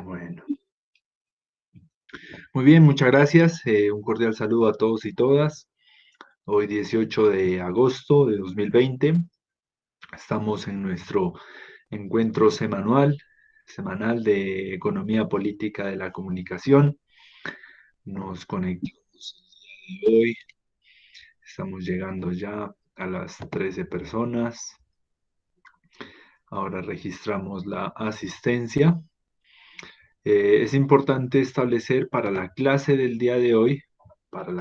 Bueno, muy bien, muchas gracias. Un cordial saludo a todos y todas. Hoy 18 de agosto de 2020. Estamos en nuestro encuentro semanal de Economía Política de la Comunicación. Nos conectamos el día de hoy. Estamos llegando ya a las 13 personas. Ahora registramos la asistencia. Es importante establecer para la clase del día de hoy, van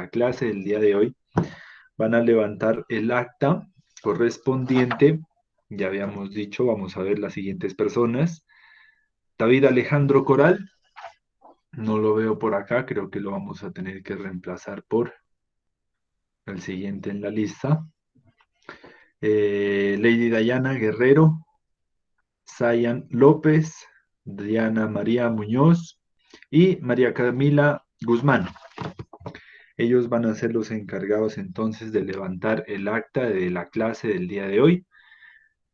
a levantar el acta correspondiente. Ya habíamos dicho, vamos a ver las siguientes personas. David Alejandro Coral, no lo veo por acá, creo que lo vamos a tener que reemplazar por el siguiente en la lista. Lady Dayana Guerrero, Zayan López, Diana María Muñoz y María Camila Guzmán. Ellos van a ser los encargados entonces de levantar el acta de la clase del día de hoy.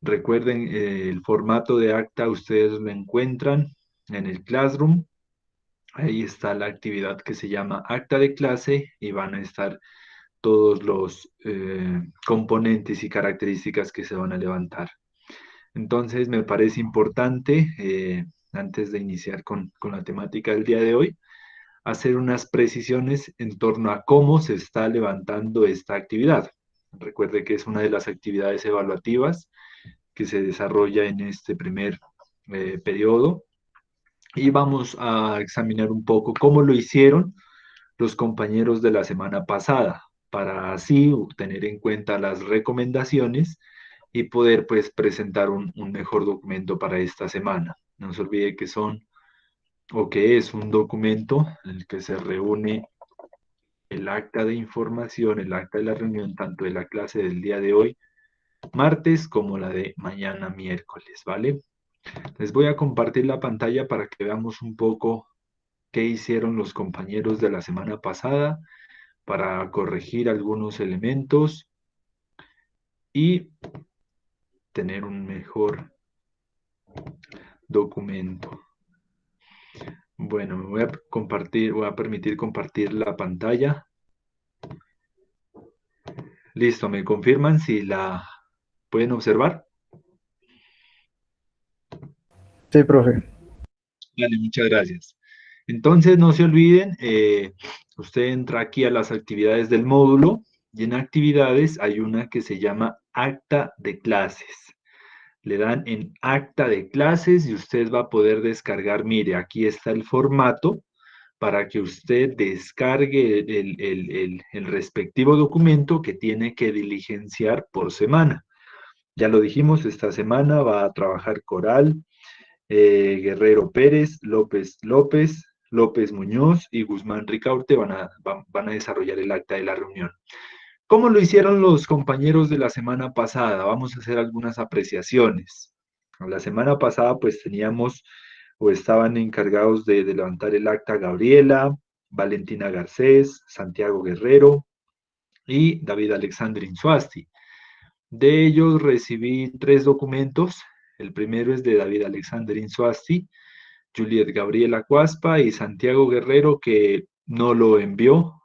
Recuerden, el formato de acta ustedes lo encuentran en el Classroom. Ahí está la actividad que se llama acta de clase y van a estar todos los componentes y características que se van a levantar. Entonces, me parece importante, antes de iniciar con la temática del día de hoy, hacer unas precisiones en torno a cómo se está levantando esta actividad. Recuerde que es una de las actividades evaluativas que se desarrolla en este primer periodo y vamos a examinar un poco cómo lo hicieron los compañeros de la semana pasada para así tener en cuenta las recomendaciones y poder pues presentar un mejor documento para esta semana. No se olvide que son o que es un documento en el que se reúne el acta de información, el acta de la reunión, tanto de la clase del día de hoy, martes, como la de mañana, miércoles, ¿vale? Les voy a compartir la pantalla para que veamos un poco qué hicieron los compañeros de la semana pasada para corregir algunos elementos y tener un mejor documento. Bueno, me voy a permitir compartir la pantalla. Listo, ¿me confirman si la pueden observar? Sí, profe. Vale, muchas gracias. Entonces, no se olviden, usted entra aquí a las actividades del módulo y en actividades hay una que se llama acta de clases. Le dan en acta de clases y usted va a poder descargar, mire, aquí está el formato para que usted descargue el respectivo documento que tiene que diligenciar por semana. Ya lo dijimos, esta semana va a trabajar Coral, Guerrero Pérez, López López, López Muñoz y Guzmán Ricaurte van a desarrollar el acta de la reunión. ¿Cómo lo hicieron los compañeros de la semana pasada? Vamos a hacer algunas apreciaciones. La semana pasada pues teníamos o estaban encargados de levantar el acta Gabriela, Valentina Garcés, Santiago Guerrero y David Alexander Insuasti. De ellos recibí 3 documentos. El primero es de David Alexander Insuasti, Juliet Gabriela Cuaspa y Santiago Guerrero, que no lo envió.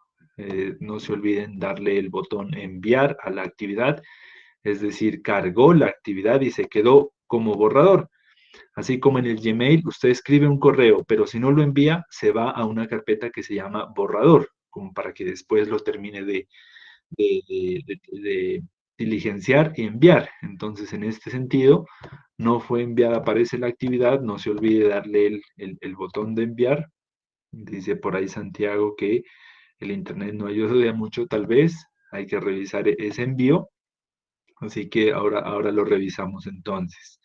No se olviden darle el botón enviar a la actividad, es decir, cargó la actividad y se quedó como borrador. Así como en el Gmail, usted escribe un correo, pero si no lo envía, se va a una carpeta que se llama borrador, como para que después lo termine de diligenciar y enviar. Entonces, en este sentido, no fue enviada, aparece la actividad, no se olvide darle el botón de enviar. Dice por ahí Santiago que el internet no ayuda mucho, tal vez, hay que revisar ese envío, así que ahora lo revisamos entonces.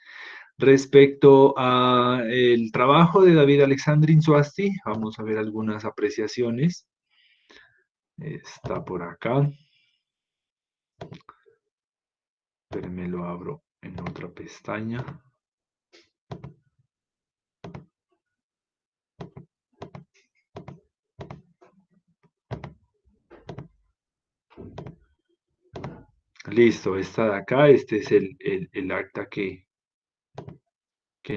Respecto a el trabajo de David Alexandre Insuasti, vamos a ver algunas apreciaciones. Está por acá. Pero me lo abro en otra pestaña. Listo, esta de acá, este es el acta que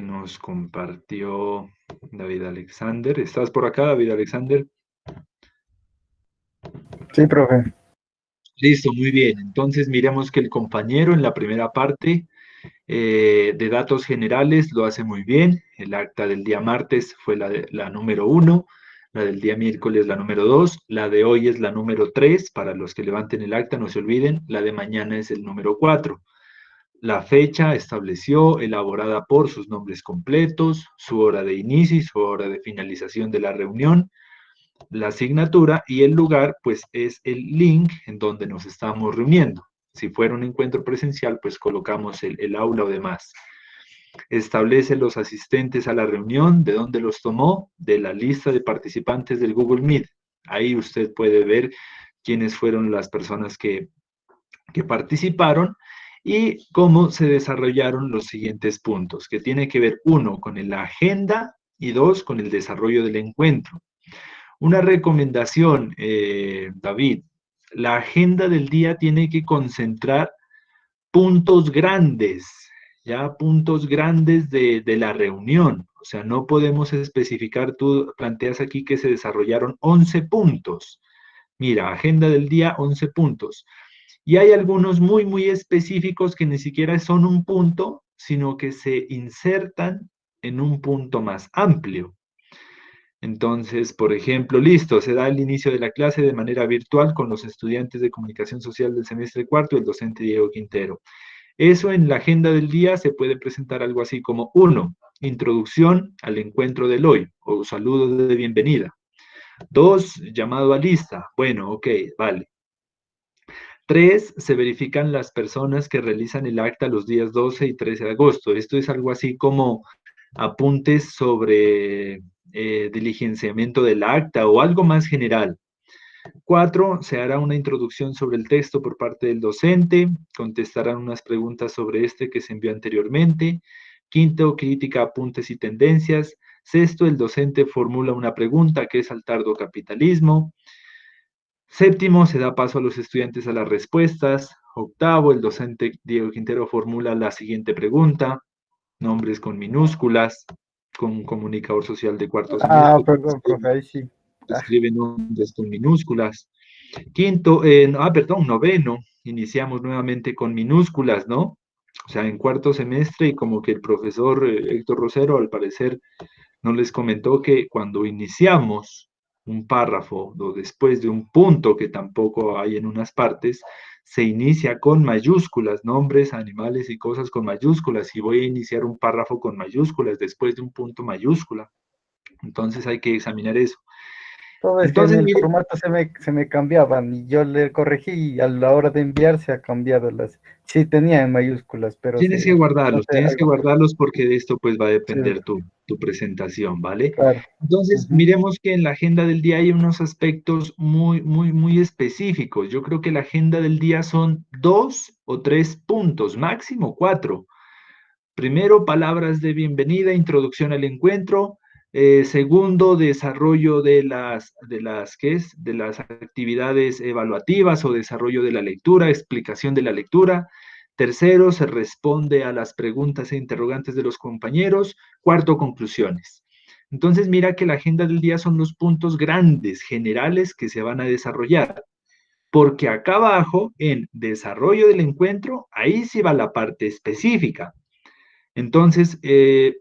nos compartió. David Alexander. ¿Estás por acá, David Alexander? Sí, profe. Listo, muy bien. Entonces miremos que el compañero en la primera parte de datos generales lo hace muy bien. El acta del día martes fue la número 1, la del día miércoles la número 2, la de hoy es la número 3. Para los que levanten el acta, no se olviden, la de mañana es el número 4. La fecha estableció, elaborada por sus nombres completos, su hora de inicio y su hora de finalización de la reunión. La asignatura y el lugar, pues es el link en donde nos estamos reuniendo. Si fuera un encuentro presencial, pues colocamos el aula o demás. Establece los asistentes a la reunión, de dónde los tomó, de la lista de participantes del Google Meet. Ahí usted puede ver quiénes fueron las personas que participaron y cómo se desarrollaron los siguientes puntos, que tiene que ver, uno, con la agenda y dos, con el desarrollo del encuentro. Una recomendación, David, la agenda del día tiene que concentrar puntos grandes, ya puntos grandes de la reunión. O sea, no podemos especificar, tú planteas aquí que se desarrollaron 11 puntos. Mira, agenda del día, 11 puntos. Y hay algunos muy, muy específicos que ni siquiera son un punto, sino que se insertan en un punto más amplio. Entonces, por ejemplo, listo, se da el inicio de la clase de manera virtual con los estudiantes de comunicación social del semestre cuarto y el docente Diego Quintero. Eso en la agenda del día se puede presentar algo así como 1, introducción al encuentro del hoy o saludo de bienvenida. 2, llamado a lista. Bueno, ok, vale. 3, se verifican las personas que realizan el acta los días 12 y 13 de agosto. Esto es algo así como apuntes sobre diligenciamiento del acta o algo más general. 4, se hará una introducción sobre el texto por parte del docente, contestarán unas preguntas sobre este que se envió anteriormente. 5, crítica, apuntes y tendencias. 6, el docente formula una pregunta que es al tardocapitalismo. 7, se da paso a los estudiantes a las respuestas. 8, el docente Diego Quintero formula la siguiente pregunta, nombres con minúsculas, con un comunicador social de cuarto Ah, semestre, perdón, profe, ahí sí. Ah, escribe nombres con minúsculas. Perdón, noveno, iniciamos nuevamente con minúsculas, ¿no? O sea, en cuarto semestre y como que el profesor Héctor Rosero al parecer no les comentó que cuando iniciamos un párrafo o después de un punto que tampoco hay en unas partes, se inicia con mayúsculas, nombres, animales y cosas con mayúsculas, y voy a iniciar un párrafo con mayúsculas después de un punto mayúscula. Entonces hay que examinar eso. todo es que en Entonces, el mire, formato se me cambiaban y yo le corregí y a la hora de enviar se ha cambiado las. Sí, tenía en mayúsculas, pero no sé, tienes que algo. guardarlos porque de esto pues va a Sí, depender tu presentación, ¿vale? claro. Entonces, Ujú. miremos que en la agenda del día hay unos aspectos muy, muy, muy específicos. Yo creo que la agenda del día son 2 o 3 puntos, máximo 4. Primero, palabras de bienvenida, introducción al encuentro. Segundo, desarrollo ¿qué es? De las actividades evaluativas o desarrollo de la lectura, explicación de la lectura. Tercero, se responde a las preguntas e interrogantes de los compañeros. Cuarto, conclusiones. Entonces, mira que la agenda del día son los puntos grandes, generales, que se van a desarrollar. Porque acá abajo, en desarrollo del encuentro, ahí sí va la parte específica. Entonces, si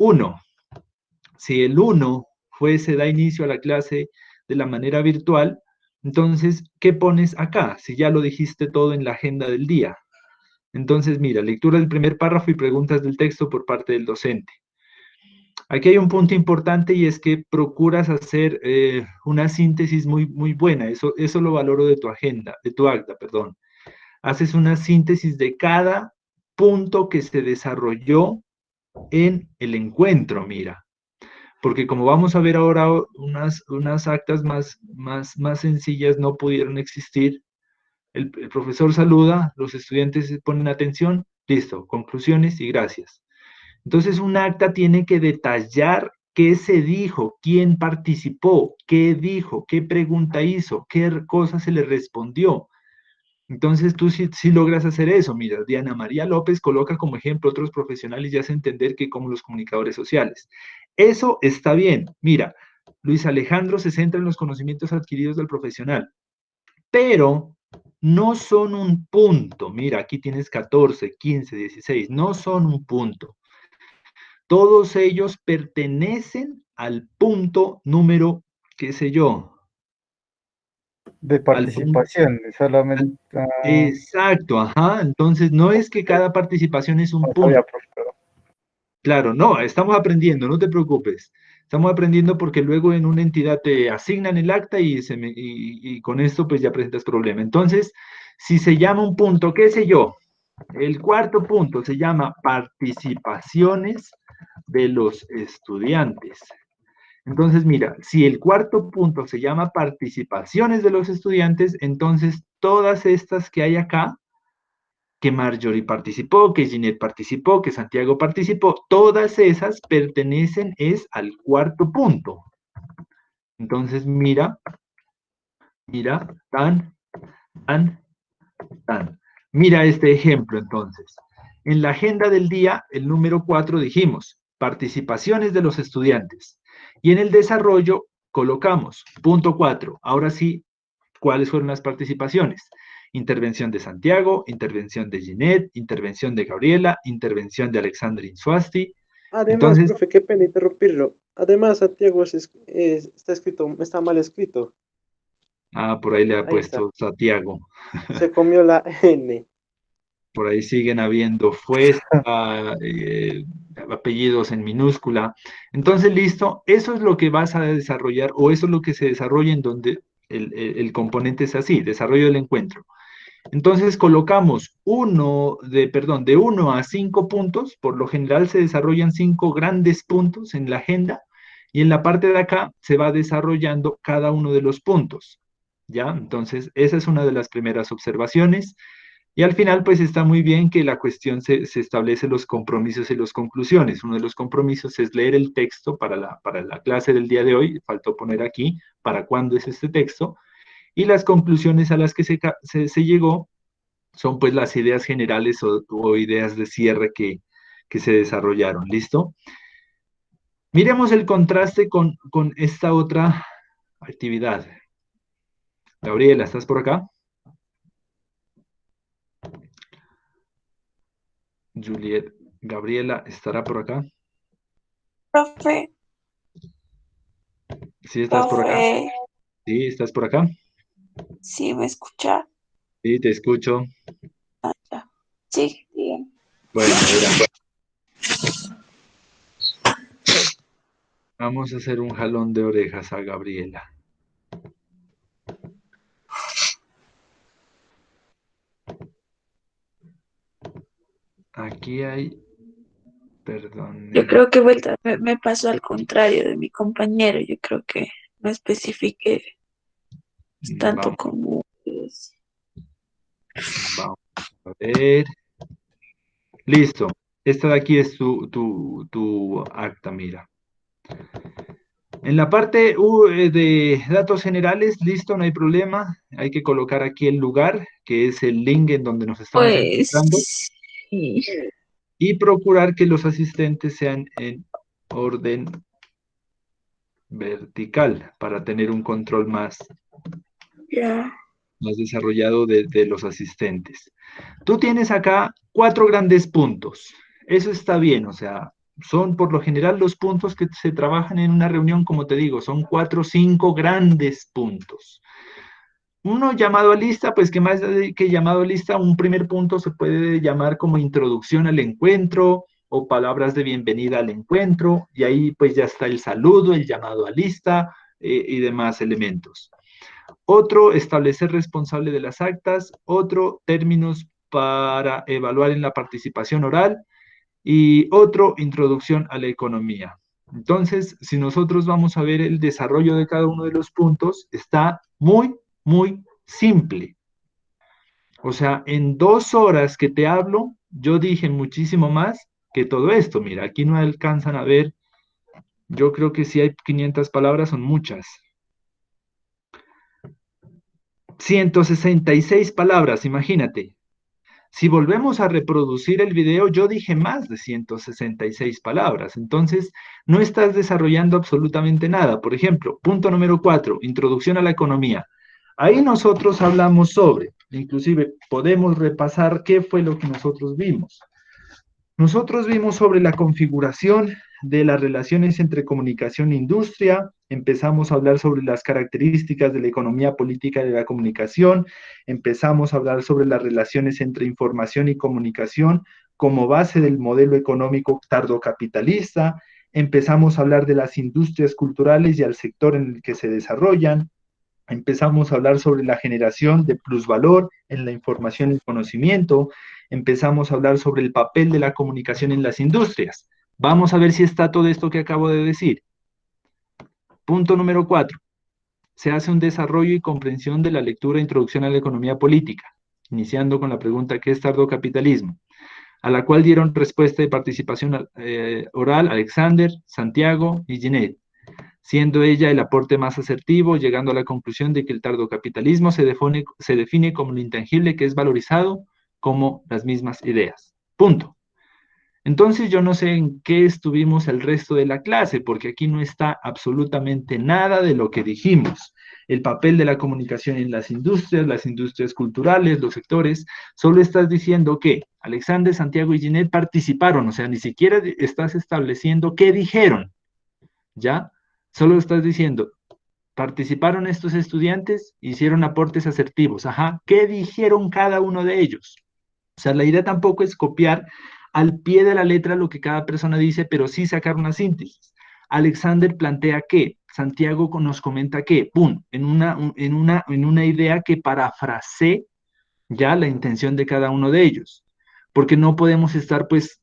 el 1 se da inicio a la clase de la manera virtual, entonces, ¿qué pones acá? Si ya lo dijiste todo en la agenda del día. Entonces, mira, lectura del primer párrafo y preguntas del texto por parte del docente. Aquí hay un punto importante y es que procuras hacer una síntesis muy, muy buena. Eso lo valoro de tu agenda, de tu acta, perdón. Haces una síntesis de cada punto que se desarrolló en el encuentro, mira. Porque como vamos a ver ahora, unas actas más sencillas no pudieron existir. El profesor saluda, los estudiantes ponen atención, listo, conclusiones y gracias. Entonces, un acta tiene que detallar qué se dijo, quién participó, qué dijo, qué pregunta hizo, qué cosa se le respondió. Entonces tú sí logras hacer eso. Mira, Diana María López coloca como ejemplo otros profesionales y hace entender que como los comunicadores sociales. Eso está bien. Mira, Luis Alejandro se centra en los conocimientos adquiridos del profesional, pero no son un punto. Mira, aquí tienes 14, 15, 16, no son un punto. Todos ellos pertenecen al punto número, qué sé yo, De al punto. participación, solamente. Exacto, ajá. Entonces, no es que cada participación es un No sabía, punto. profesor. Claro, no, estamos aprendiendo, no te preocupes. Estamos aprendiendo porque luego en una entidad te asignan el acta y con esto pues ya presentas problema. Entonces, si se llama un punto, qué sé yo, el cuarto punto se llama participaciones de los estudiantes. Entonces, mira, si el cuarto punto se llama participaciones de los estudiantes, entonces todas estas que hay acá, que Marjorie participó, que Ginette participó, que Santiago participó, todas esas pertenecen es al cuarto punto. Entonces, mira, tan, tan. Mira este ejemplo entonces. En la agenda del día, el número 4 dijimos, participaciones de los estudiantes. Y en el desarrollo colocamos, punto 4. Ahora sí, ¿cuáles fueron las participaciones? Intervención de Santiago, intervención de Ginette, intervención de Gabriela, intervención de Alexandre Insuasti. Además, Entonces, profe, qué pena interrumpirlo. Además, Santiago está escrito, está mal escrito. por ahí le ha Ahí está. puesto Santiago. Se comió la N. Por ahí siguen habiendo Fuesta, apellidos en minúscula. Entonces, listo, eso es lo que vas a desarrollar o eso es lo que se desarrolla en donde el componente es así, desarrollo del encuentro. Entonces colocamos de 1 a 5 puntos, por lo general se desarrollan 5 grandes puntos en la agenda y en la parte de acá se va desarrollando cada uno de los puntos, ¿ya? Entonces esa es una de las primeras observaciones y al final pues está muy bien que la cuestión se establece los compromisos y las conclusiones. Uno de los compromisos es leer el texto para la clase del día de hoy, faltó poner aquí para cuándo es este texto, y las conclusiones a las que se llegó son pues las ideas generales o ideas de cierre que se desarrollaron. ¿Listo? Miremos el contraste con esta otra actividad. Gabriela, ¿estás por acá? Juliet, Gabriela, ¿estará por acá? Profe, ¿Sí estás por acá? profe, ¿Sí estás por acá? sí me escucha. Sí, te escucho. Ah, ya. Sí, bien. Bueno, mira, vamos a hacer un jalón de orejas a Gabriela. Aquí hay, perdón, Yo creo que vuelta me pasó al contrario de mi compañero. Yo creo que no especifique tanto vamos, como es. vamos a ver. Listo. Esta de aquí es tu acta, mira. En la parte de datos generales, listo, no hay problema. Hay que colocar aquí el lugar, que es el link en donde nos estamos encontrando, Pues sí, y procurar que los asistentes sean en orden vertical para tener un control ya. más desarrollado de los asistentes. Tú tienes acá 4 grandes puntos. Eso está bien, o sea, son por lo general los puntos que se trabajan en una reunión, como te digo, son 4 o 5 grandes puntos. Uno llamado a lista, pues que más que llamado a lista, un primer punto se puede llamar como introducción al encuentro o palabras de bienvenida al encuentro, y ahí pues ya está el saludo, el llamado a lista y demás elementos. Otro, establecer responsable de las actas. Otro, términos para evaluar en la participación oral. Y otro, introducción a la economía. Entonces, si nosotros vamos a ver el desarrollo de cada uno de los puntos, está muy, muy simple. O sea, en 2 horas que te hablo, yo dije muchísimo más que todo esto. Mira, aquí no alcanzan a ver, yo creo que si hay 500 palabras, son muchas. 166 palabras, imagínate. Si volvemos a reproducir el video, yo dije más de 166 palabras. Entonces, no estás desarrollando absolutamente nada. Por ejemplo, punto número 4, introducción a la economía. Ahí nosotros hablamos sobre, inclusive podemos repasar qué fue lo que nosotros vimos. Nosotros vimos sobre la configuración de las relaciones entre comunicación e industria, empezamos a hablar sobre las características de la economía política de la comunicación, empezamos a hablar sobre las relaciones entre información y comunicación como base del modelo económico tardocapitalista, empezamos a hablar de las industrias culturales y al sector en el que se desarrollan, empezamos a hablar sobre la generación de plusvalor en la información y el conocimiento, empezamos a hablar sobre el papel de la comunicación en las industrias. Vamos a ver si está todo esto que acabo de decir. Punto número 4. Se hace un desarrollo y comprensión de la lectura e introducción a la economía política, iniciando con la pregunta ¿qué es tardocapitalismo? A la cual dieron respuesta de participación oral Alexander, Santiago y Ginette, siendo ella el aporte más asertivo, llegando a la conclusión de que el tardocapitalismo se define como lo intangible que es valorizado como las mismas ideas. Punto. Entonces yo no sé en qué estuvimos el resto de la clase, porque aquí no está absolutamente nada de lo que dijimos. El papel de la comunicación en las industrias culturales, los sectores, solo estás diciendo que Alexander, Santiago y Ginette participaron, o sea, ni siquiera estás estableciendo qué dijeron, ¿ya? Solo estás diciendo, participaron estos estudiantes, hicieron aportes asertivos, ajá, ¿qué dijeron cada uno de ellos? O sea, la idea tampoco es copiar al pie de la letra lo que cada persona dice, pero sí sacar una síntesis. Alexander plantea que, Santiago nos comenta que, pum, en una idea que parafrasee ya la intención de cada uno de ellos, porque no podemos estar pues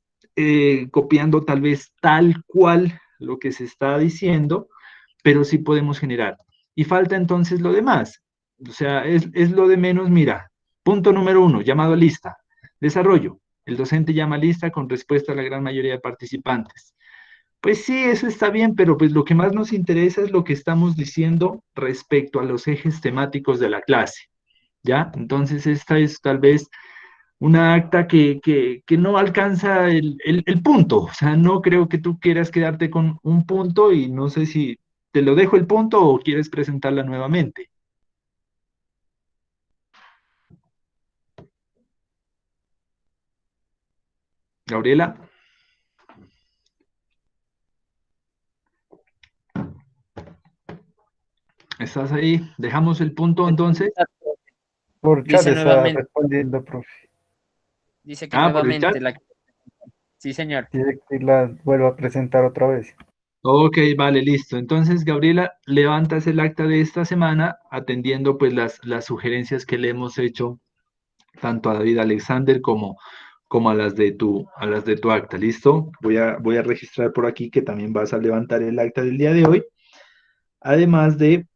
copiando tal vez tal cual lo que se está diciendo, pero sí podemos generar. Y falta entonces lo demás, o sea, es lo de menos, mira, punto número 1, llamado a lista, desarrollo, el docente llama a lista con respuesta a la gran mayoría de participantes. Pues sí, eso está bien, pero pues lo que más nos interesa es lo que estamos diciendo respecto a los ejes temáticos de la clase, ¿ya? Entonces esta es tal vez una acta que no alcanza el punto, o sea, no creo que tú quieras quedarte con un punto y no sé si te lo dejo el punto o quieres presentarla nuevamente. Gabriela, ¿estás ahí? ¿Dejamos el punto entonces? Por chat Dice está nuevamente, respondiendo, profe. dice que Ah, por el chat. nuevamente la... Sí, señor. Quiere que la vuelva a presentar otra vez. Ok, vale, listo. Entonces, Gabriela, levantas el acta de esta semana atendiendo pues las sugerencias que le hemos hecho tanto a David Alexander como a las de tu acta, ¿listo? Voy a registrar por aquí que también vas a levantar el acta del día de hoy, además de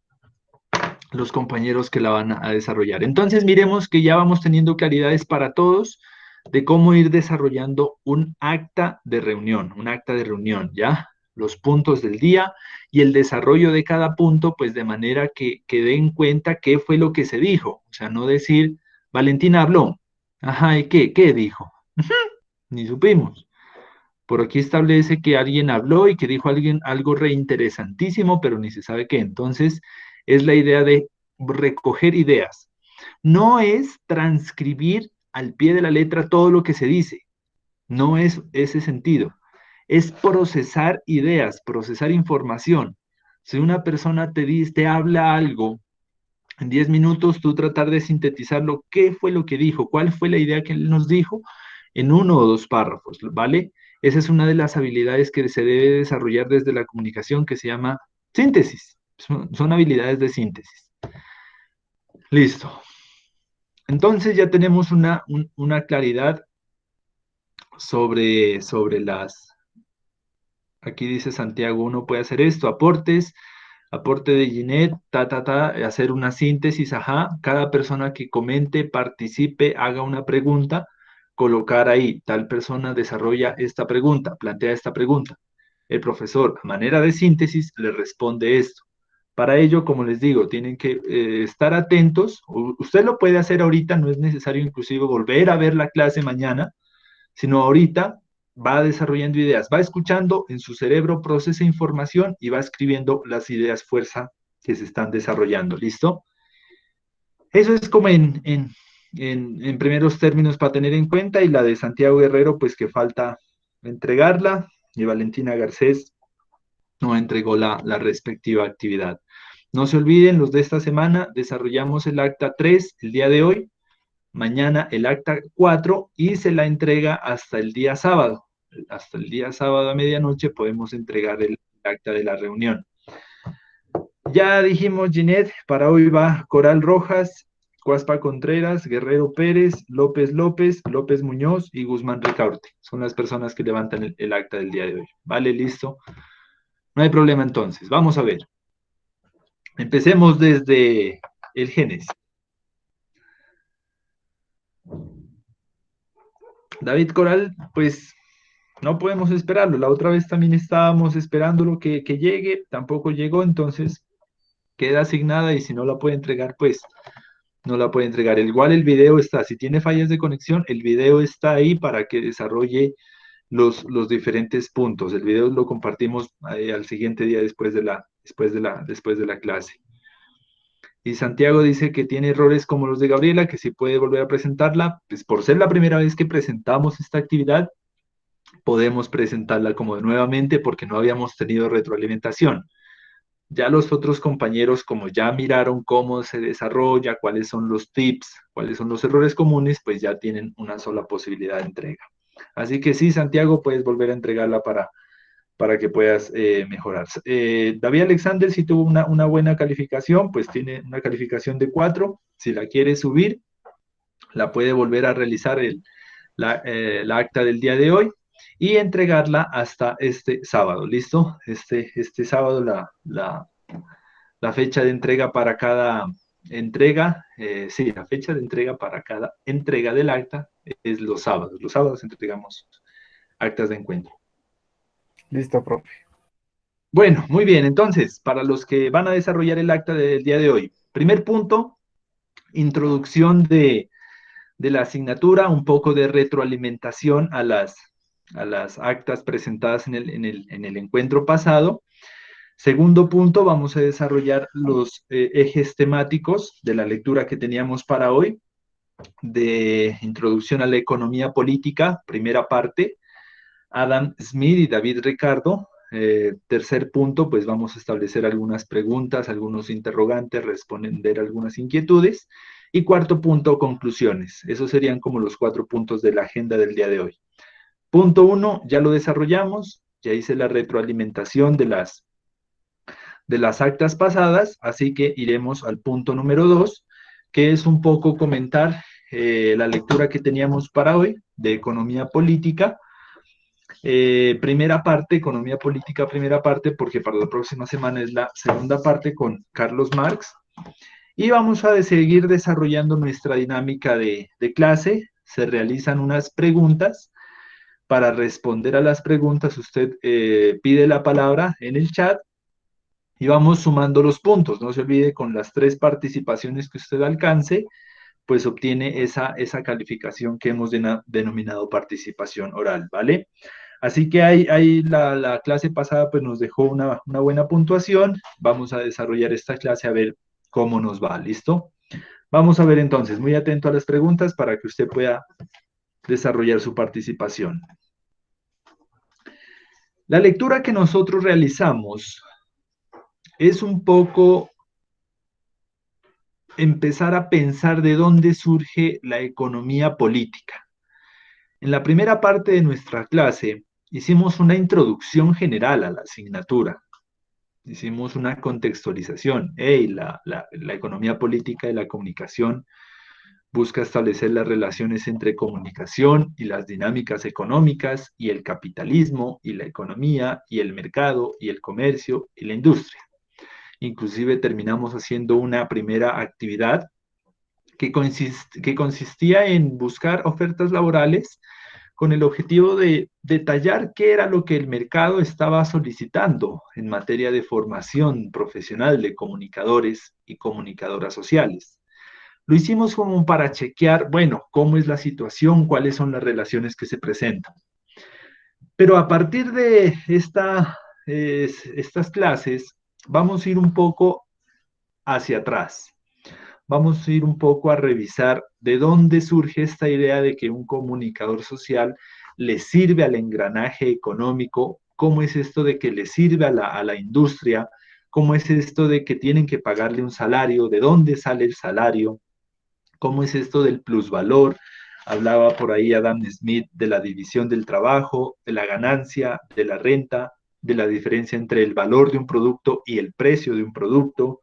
los compañeros que la van a desarrollar. Entonces, miremos que ya vamos teniendo claridades para todos de cómo ir desarrollando un acta de reunión, ¿ya? Los puntos del día y el desarrollo de cada punto, pues de manera que den cuenta qué fue lo que se dijo. O sea, no decir, Valentina habló. Ajá, ¿y qué? ¿Qué dijo? Ni supimos. Por aquí establece que alguien habló y que dijo alguien algo reinteresantísimo, pero ni se sabe qué. Entonces, es la idea de recoger ideas. No es transcribir al pie de la letra todo lo que se dice. No es ese sentido. Es procesar ideas, procesar información. Si una persona te habla algo, en 10 minutos tú tratar de sintetizarlo, qué fue lo que dijo, cuál fue la idea que él nos dijo en 1 o 2 párrafos, ¿vale? Esa es una de las habilidades que se debe desarrollar desde la comunicación que se llama síntesis. Son habilidades de síntesis. Listo. Entonces ya tenemos una claridad sobre aquí dice Santiago, uno puede hacer esto, aporte de Ginette, hacer una síntesis, ajá, cada persona que comente, participe, haga una pregunta, colocar ahí, tal persona desarrolla esta pregunta, plantea esta pregunta. El profesor, a manera de síntesis, le responde esto. Para ello, como les digo, tienen que estar atentos. Usted lo puede hacer ahorita, no es necesario inclusive volver a ver la clase mañana, sino ahorita va desarrollando ideas, va escuchando, en su cerebro procesa información y va escribiendo las ideas fuerza que se están desarrollando. ¿Listo? Eso es como en primeros términos para tener en cuenta, y la de Santiago Guerrero, pues que falta entregarla, y Valentina Garcés no entregó la respectiva actividad. No se olviden, los de esta semana desarrollamos el acta 3 el día de hoy, mañana el acta 4 y se la entrega hasta el día sábado. Hasta el día sábado a medianoche podemos entregar el acta de la reunión. Ya dijimos, Ginette, para hoy va Coral Rojas, Cuaspa Contreras, Guerrero Pérez, López López, López Muñoz y Guzmán Ricaurte. Son las personas que levantan el acta del día de hoy. Vale, listo. No hay problema entonces. Vamos a ver. Empecemos desde el Génesis. David Coral, pues no podemos esperarlo. La otra vez también estábamos esperándolo que llegue, tampoco llegó, entonces queda asignada y si no la puede entregar, pues no la puede entregar. Igual el video está, si tiene fallas de conexión, el video está ahí para que desarrolle los diferentes puntos. El video lo compartimos al siguiente día después de la clase. Y Santiago dice que tiene errores como los de Gabriela, que si puede volver a presentarla, pues por ser la primera vez que presentamos esta actividad, podemos presentarla como nuevamente porque no habíamos tenido retroalimentación. Ya los otros compañeros, como ya miraron cómo se desarrolla, cuáles son los tips, cuáles son los errores comunes, pues ya tienen una sola posibilidad de entrega. Así que sí, Santiago, puedes volver a entregarla para que puedas mejorar. David Alexander, si tuvo una buena calificación, pues tiene una calificación de 4. Si la quiere subir, la puede volver a realizar la acta del día de hoy y entregarla hasta este sábado. ¿Listo? Este sábado la fecha de entrega para cada entrega, sí, la fecha de entrega para cada entrega del acta es los sábados. Los sábados entregamos actas de encuentro. Listo, profe. Bueno, muy bien. Entonces, para los que van a desarrollar el acta del día de hoy, primer punto, introducción de la asignatura, un poco de retroalimentación a las actas presentadas en el encuentro pasado. Segundo punto, vamos a desarrollar los ejes temáticos de la lectura que teníamos para hoy, de introducción a la economía política, primera parte, Adam Smith y David Ricardo. Tercer punto, pues vamos a establecer algunas preguntas, algunos interrogantes, responder algunas inquietudes. Y cuarto punto, conclusiones. Esos serían como los 4 puntos de la agenda del día de hoy. Punto 1, ya lo desarrollamos, ya hice la retroalimentación de las actas pasadas, así que iremos al punto número 2, que es un poco comentar la lectura que teníamos para hoy de economía política. Primera parte, economía política, primera parte, porque para la próxima semana es la segunda parte con Carlos Marx. Y vamos a seguir desarrollando nuestra dinámica de clase. Se realizan unas preguntas. Para responder a las preguntas, usted pide la palabra en el chat y vamos sumando los puntos. No se olvide, con las 3 participaciones que usted alcance, pues obtiene esa calificación que hemos denominado participación oral, ¿vale? Así que ahí la clase pasada pues nos dejó una buena puntuación. Vamos a desarrollar esta clase a ver cómo nos va, ¿listo? Vamos a ver entonces, muy atento a las preguntas para que usted pueda desarrollar su participación. La lectura que nosotros realizamos es un poco empezar a pensar de dónde surge la economía política. En la primera parte de nuestra clase hicimos una introducción general a la asignatura. Hicimos una contextualización. La economía política y la comunicación busca establecer las relaciones entre comunicación y las dinámicas económicas y el capitalismo y la economía y el mercado y el comercio y la industria. Inclusive terminamos haciendo una primera actividad que consistía en buscar ofertas laborales con el objetivo de detallar qué era lo que el mercado estaba solicitando en materia de formación profesional de comunicadores y comunicadoras sociales. Lo hicimos como para chequear, bueno, cómo es la situación, cuáles son las relaciones que se presentan. Pero a partir de estas clases, vamos a ir un poco hacia atrás. Vamos a ir un poco a revisar de dónde surge esta idea de que un comunicador social le sirve al engranaje económico, cómo es esto de que le sirve a la industria, cómo es esto de que tienen que pagarle un salario, de dónde sale el salario, cómo es esto del plusvalor. Hablaba por ahí Adam Smith de la división del trabajo, de la ganancia, de la renta, de la diferencia entre el valor de un producto y el precio de un producto.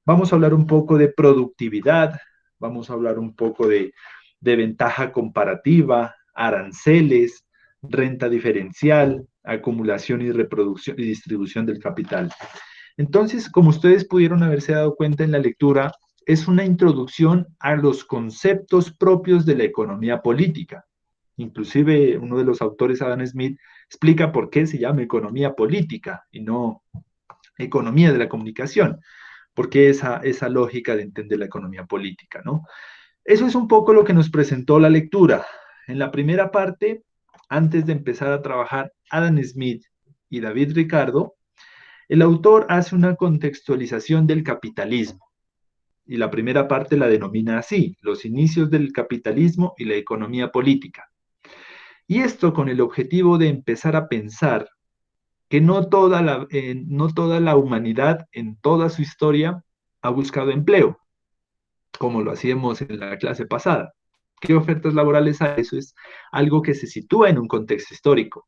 Vamos a hablar un poco de productividad, vamos a hablar un poco de ventaja comparativa, aranceles, renta diferencial, acumulación y reproducción y distribución del capital. Entonces, como ustedes pudieron haberse dado cuenta en la lectura, es una introducción a los conceptos propios de la economía política. Inclusive uno de los autores, Adam Smith, explica por qué se llama economía política y no economía de la comunicación, porque esa lógica de entender la economía política, ¿no? Eso es un poco lo que nos presentó la lectura. En la primera parte, antes de empezar a trabajar Adam Smith y David Ricardo, el autor hace una contextualización del capitalismo. Y la primera parte la denomina así, los inicios del capitalismo y la economía política. Y esto con el objetivo de empezar a pensar que no toda la humanidad en toda su historia ha buscado empleo, como lo hacíamos en la clase pasada. ¿Qué ofertas laborales hay? Eso es algo que se sitúa en un contexto histórico.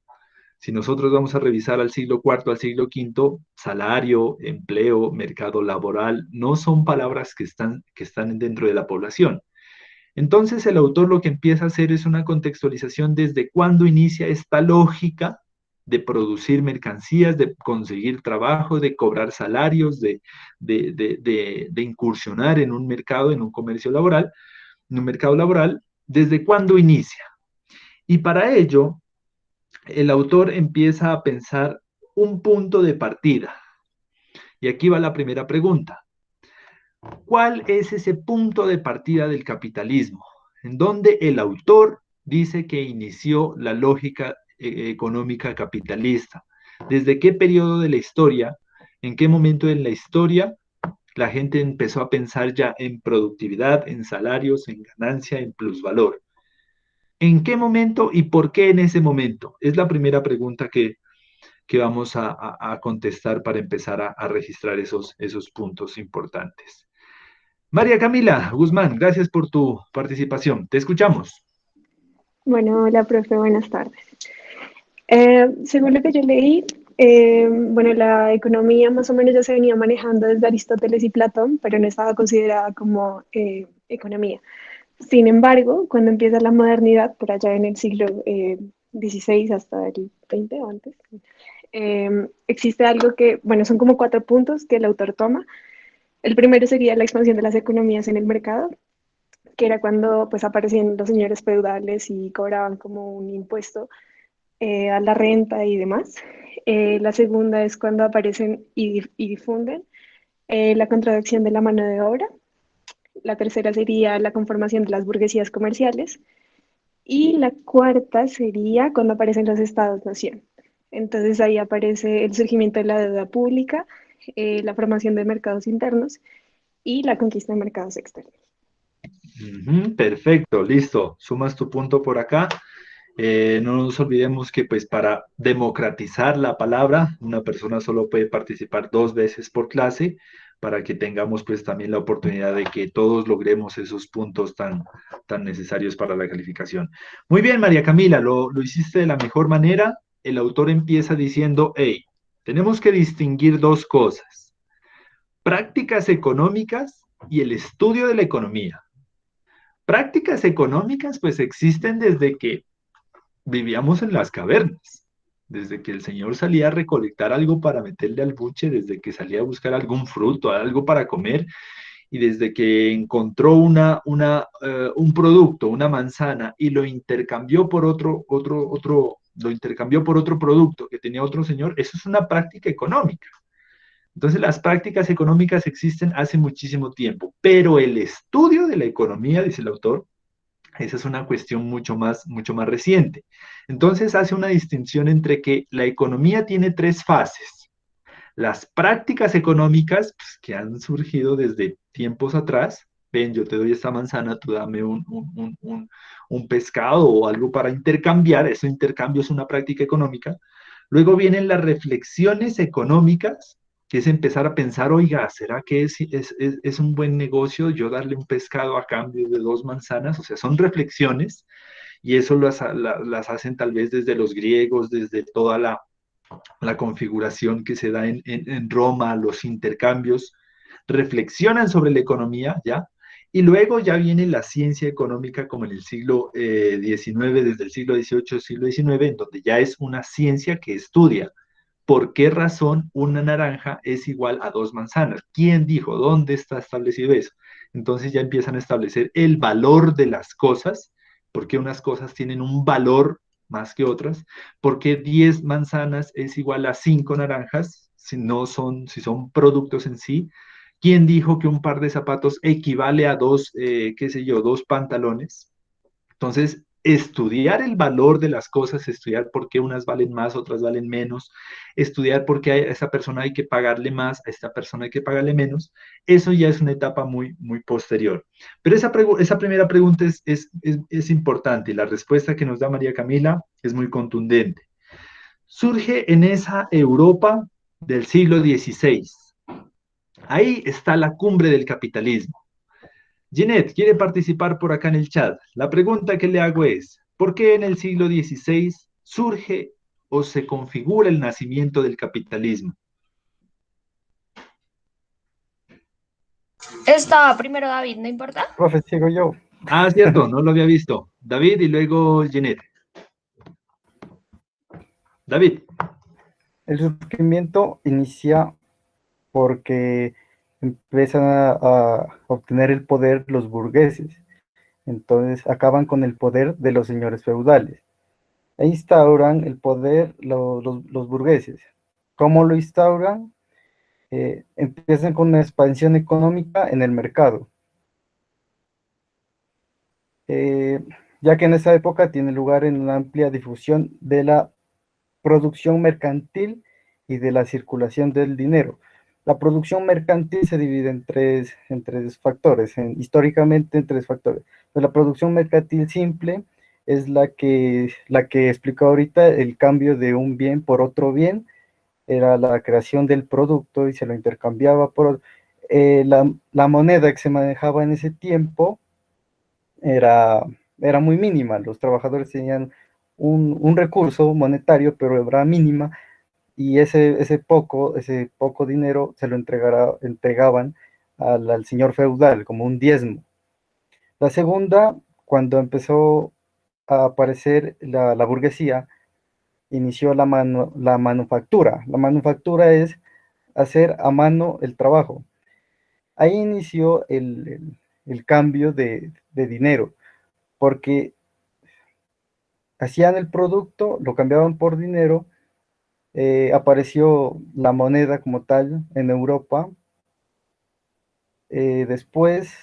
Si nosotros vamos a revisar al siglo IV, al siglo V, salario, empleo, mercado laboral, no son palabras que están dentro de la población. Entonces el autor lo que empieza a hacer es una contextualización desde cuándo inicia esta lógica de producir mercancías, de conseguir trabajo, de cobrar salarios, de incursionar en un mercado, en un comercio laboral, en un mercado laboral, desde cuándo inicia. Y para ello, el autor empieza a pensar un punto de partida. Y aquí va la primera pregunta. ¿Cuál es ese punto de partida del capitalismo? En donde el autor dice que inició la lógica económica capitalista. ¿Desde qué periodo de la historia, en qué momento de la historia la gente empezó a pensar ya en productividad, en salarios, en ganancia, en plusvalor? ¿En qué momento y por qué en ese momento? Es la primera pregunta que vamos a contestar para empezar a registrar esos puntos importantes. María Camila Guzmán, gracias por tu participación. Te escuchamos. Bueno, hola, profe, buenas tardes. Según lo que yo leí, bueno, la economía más o menos ya se venía manejando desde Aristóteles y Platón, pero no estaba considerada como economía. Sin embargo, cuando empieza la modernidad, por allá en el siglo XVI hasta el XX o antes, existe algo que, bueno, son como 4 puntos que el autor toma. El primero sería la expansión de las economías en el mercado, que era cuando pues aparecían los señores feudales y cobraban como un impuesto a la renta y demás. La segunda es cuando aparecen y difunden la contracción de la mano de obra. La tercera sería la conformación de las burguesías comerciales. Y la cuarta sería cuando aparecen los estados-nación. Entonces ahí aparece el surgimiento de la deuda pública, la formación de mercados internos y la conquista de mercados externos. Perfecto, listo. Sumas tu punto por acá. No nos olvidemos que pues para democratizar la palabra, una persona solo puede participar 2 veces por clase para que tengamos pues también la oportunidad de que todos logremos esos puntos tan necesarios para la calificación. Muy bien, María Camila, lo hiciste de la mejor manera. El autor empieza diciendo, hey, tenemos que distinguir 2 cosas, prácticas económicas y el estudio de la economía. Prácticas económicas pues existen desde que vivíamos en las cavernas, desde que el señor salía a recolectar algo para meterle al buche, desde que salía a buscar algún fruto, algo para comer, y desde que encontró un producto, una manzana, y lo intercambió por lo intercambió por otro producto que tenía otro señor, eso es una práctica económica. Entonces, las prácticas económicas existen hace muchísimo tiempo, pero el estudio de la economía, dice el autor, esa es una cuestión mucho más reciente. Entonces, hace una distinción entre que la economía tiene tres fases. Las prácticas económicas, pues, que han surgido desde tiempos atrás, ven, yo te doy esta manzana, tú dame un pescado o algo para intercambiar, eso intercambio es una práctica económica. Luego vienen las reflexiones económicas, que es empezar a pensar, oiga, ¿será que es un buen negocio yo darle un pescado a cambio de dos manzanas? O sea, son reflexiones y eso las hacen tal vez desde los griegos, desde toda la configuración que se da en Roma, los intercambios, reflexionan sobre la economía, ¿ya? Y luego ya viene la ciencia económica como en el siglo XIX, desde el siglo XVIII, siglo XIX, en donde ya es una ciencia que estudia por qué razón una naranja es igual a dos manzanas. ¿Quién dijo? ¿Dónde está establecido eso? Entonces ya empiezan a establecer el valor de las cosas, por qué unas cosas tienen un valor más que otras, por qué 10 manzanas es igual a 5 naranjas, si son productos en sí. ¿Quién dijo que un par de zapatos equivale a dos, qué sé yo, dos pantalones? Entonces, estudiar el valor de las cosas, estudiar por qué unas valen más, otras valen menos, estudiar por qué a esta persona hay que pagarle más, a esta persona hay que pagarle menos, eso ya es una etapa muy posterior. Pero esa primera pregunta es importante y la respuesta que nos da María Camila es muy contundente. Surge en esa Europa del siglo XVI. Ahí está la cumbre del capitalismo. Ginette quiere participar por acá en el chat. La pregunta que le hago es, ¿por qué en el siglo XVI surge o se configura el nacimiento del capitalismo? Estaba primero David, ¿no importa? Profe, sigo yo. Ah, cierto, no lo había visto. David y luego Ginette. David. El surgimiento inicia porque empiezan a obtener el poder los burgueses. Entonces acaban con el poder de los señores feudales. E instauran el poder los burgueses. ¿Cómo lo instauran? Empiezan con una expansión económica en el mercado. Ya que en esa época tiene lugar en una amplia difusión de la producción mercantil y de la circulación del dinero. La producción mercantil se divide en tres factores, históricamente en tres factores. Pues la producción mercantil simple es la que explicó ahorita, el cambio de un bien por otro bien, era la creación del producto y se lo intercambiaba por... la moneda que se manejaba en ese tiempo era muy mínima, los trabajadores tenían un recurso monetario, pero era mínima, y ese poco dinero se lo entregaban al señor feudal como un diezmo. La segunda, cuando empezó a aparecer la burguesía, inició la manufactura. La manufactura es hacer a mano el trabajo. Ahí inició el cambio de dinero, porque hacían el producto, lo cambiaban por dinero, apareció la moneda como tal en Europa, después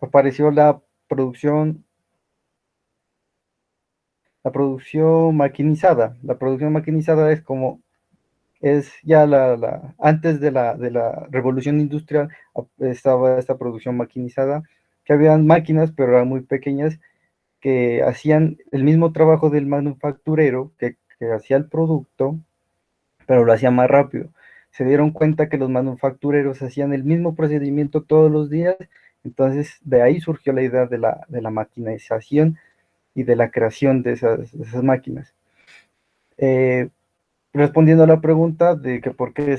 apareció la producción maquinizada. La producción maquinizada es ya antes de la revolución industrial, estaba esta producción maquinizada, que habían máquinas, pero eran muy pequeñas, que hacían el mismo trabajo del manufacturero que hacía el producto, pero lo hacía más rápido. Se dieron cuenta que los manufactureros hacían el mismo procedimiento todos los días, entonces de ahí surgió la idea de la maquinización y de la creación de esas máquinas. Respondiendo a la pregunta de que por qué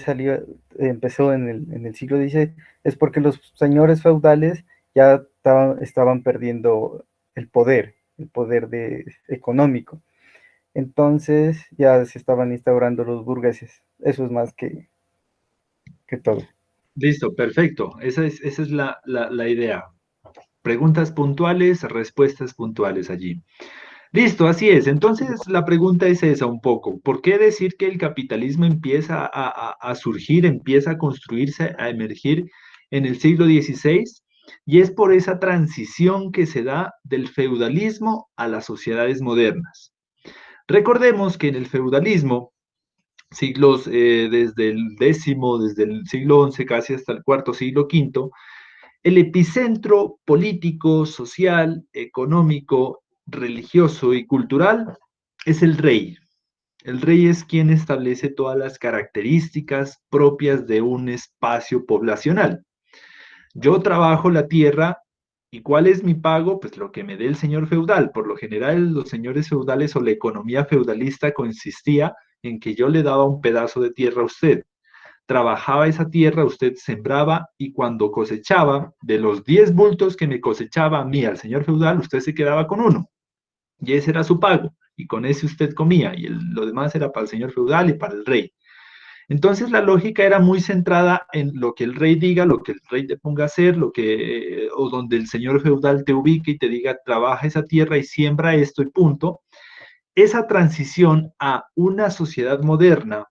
empezó en el siglo XVI, es porque los señores feudales ya estaban perdiendo el poder económico. Entonces ya se estaban instaurando los burgueses. Eso es más que todo. Listo, perfecto. Esa es la idea. Preguntas puntuales, respuestas puntuales allí. Listo, así es. Entonces la pregunta es esa un poco. ¿Por qué decir que el capitalismo empieza a surgir, empieza a construirse, a emergir en el siglo XVI? Y es por esa transición que se da del feudalismo a las sociedades modernas. Recordemos que en el feudalismo, siglos desde el décimo, desde el siglo XI casi hasta el cuarto siglo quinto, el epicentro político, social, económico, religioso y cultural es el rey. El rey es quien establece todas las características propias de un espacio poblacional. Yo trabajo la tierra y ¿cuál es mi pago? Pues lo que me dé el señor feudal. Por lo general, los señores feudales o la economía feudalista consistía en que yo le daba un pedazo de tierra a usted. Trabajaba esa tierra, usted sembraba y cuando cosechaba, de los 10 bultos que me cosechaba a mí, al señor feudal, usted se quedaba con uno. Y ese era su pago. Y con ese usted comía. Y lo demás era para el señor feudal y para el rey. Entonces la lógica era muy centrada en lo que el rey diga, lo que el rey te ponga a hacer, o donde el señor feudal te ubique y te diga, trabaja esa tierra y siembra esto y punto. Esa transición a una sociedad moderna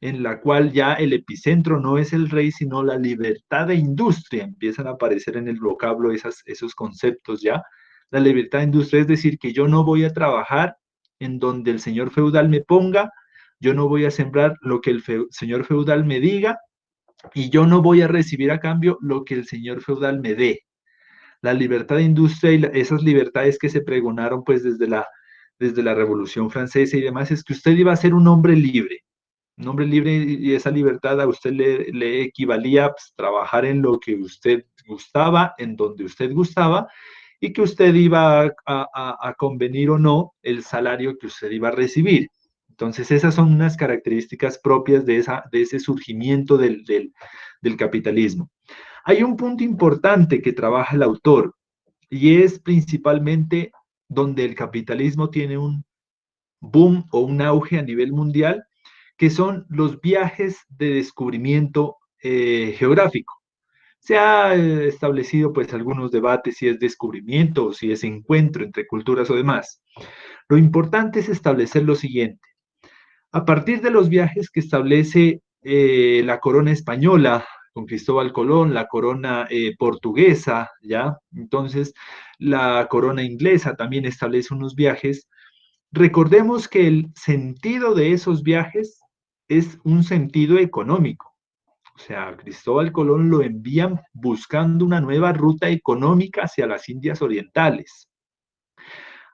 en la cual ya el epicentro no es el rey, sino la libertad de industria. Empiezan a aparecer en el vocablo esos conceptos ya. La libertad de industria es decir, que yo no voy a trabajar en donde el señor feudal me ponga, yo no voy a sembrar lo que el señor feudal me diga y yo no voy a recibir a cambio lo que el señor feudal me dé. La libertad de industria y esas libertades que se pregonaron pues desde la Revolución Francesa y demás, es que usted iba a ser un hombre libre, y esa libertad a usted le equivalía pues, trabajar en lo que usted gustaba, en donde usted gustaba, y que usted iba a convenir o no el salario que usted iba a recibir. Entonces, esas son unas características propias de ese surgimiento del capitalismo. Hay un punto importante que trabaja el autor, y es principalmente donde el capitalismo tiene un boom o un auge a nivel mundial, que son los viajes de descubrimiento geográfico. Se ha establecido pues algunos debates si es descubrimiento o si es encuentro entre culturas o demás. Lo importante es establecer lo siguiente. A partir de los viajes que establece la corona española con Cristóbal Colón, la corona portuguesa, ¿ya? Entonces, la corona inglesa también establece unos viajes. Recordemos que el sentido de esos viajes es un sentido económico. O sea, Cristóbal Colón lo envían buscando una nueva ruta económica hacia las Indias Orientales.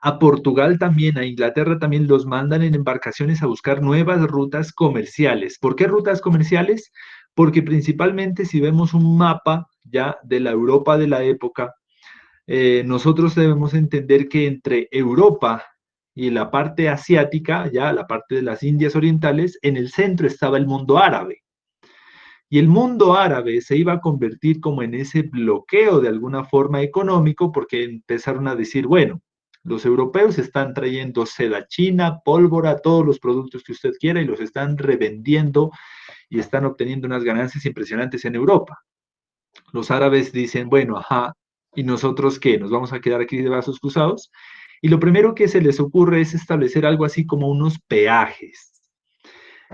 A Portugal también, a Inglaterra también los mandan en embarcaciones a buscar nuevas rutas comerciales. ¿Por qué rutas comerciales? Porque principalmente si vemos un mapa ya de la Europa de la época, nosotros debemos entender que entre Europa y la parte asiática, ya la parte de las Indias Orientales, en el centro estaba el mundo árabe. Y el mundo árabe se iba a convertir como en ese bloqueo de alguna forma económico porque empezaron a decir, bueno, los europeos están trayendo seda china, pólvora, todos los productos que usted quiera y los están revendiendo y están obteniendo unas ganancias impresionantes en Europa. Los árabes dicen, bueno, ajá, ¿y nosotros qué? ¿Nos vamos a quedar aquí de brazos cruzados? Y lo primero que se les ocurre es establecer algo así como unos peajes.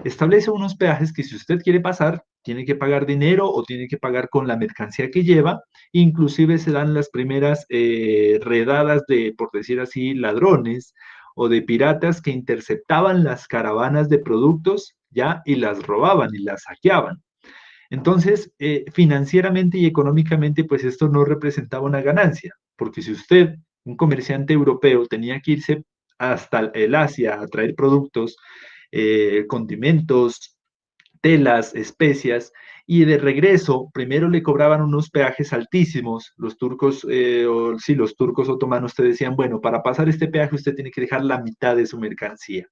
Establece unos peajes que si usted quiere pasar, tiene que pagar dinero o tiene que pagar con la mercancía que lleva. Inclusive se dan las primeras redadas de, por decir así, ladrones o de piratas que interceptaban las caravanas de productos ya y las robaban y las saqueaban. Entonces, financieramente y económicamente, pues esto no representaba una ganancia, porque si usted, un comerciante europeo, tenía que irse hasta el Asia a traer productos, condimentos, telas, especias, y de regreso, primero le cobraban unos peajes altísimos, los turcos, los turcos otomanos te decían, bueno, para pasar este peaje usted tiene que dejar la mitad de su mercancía.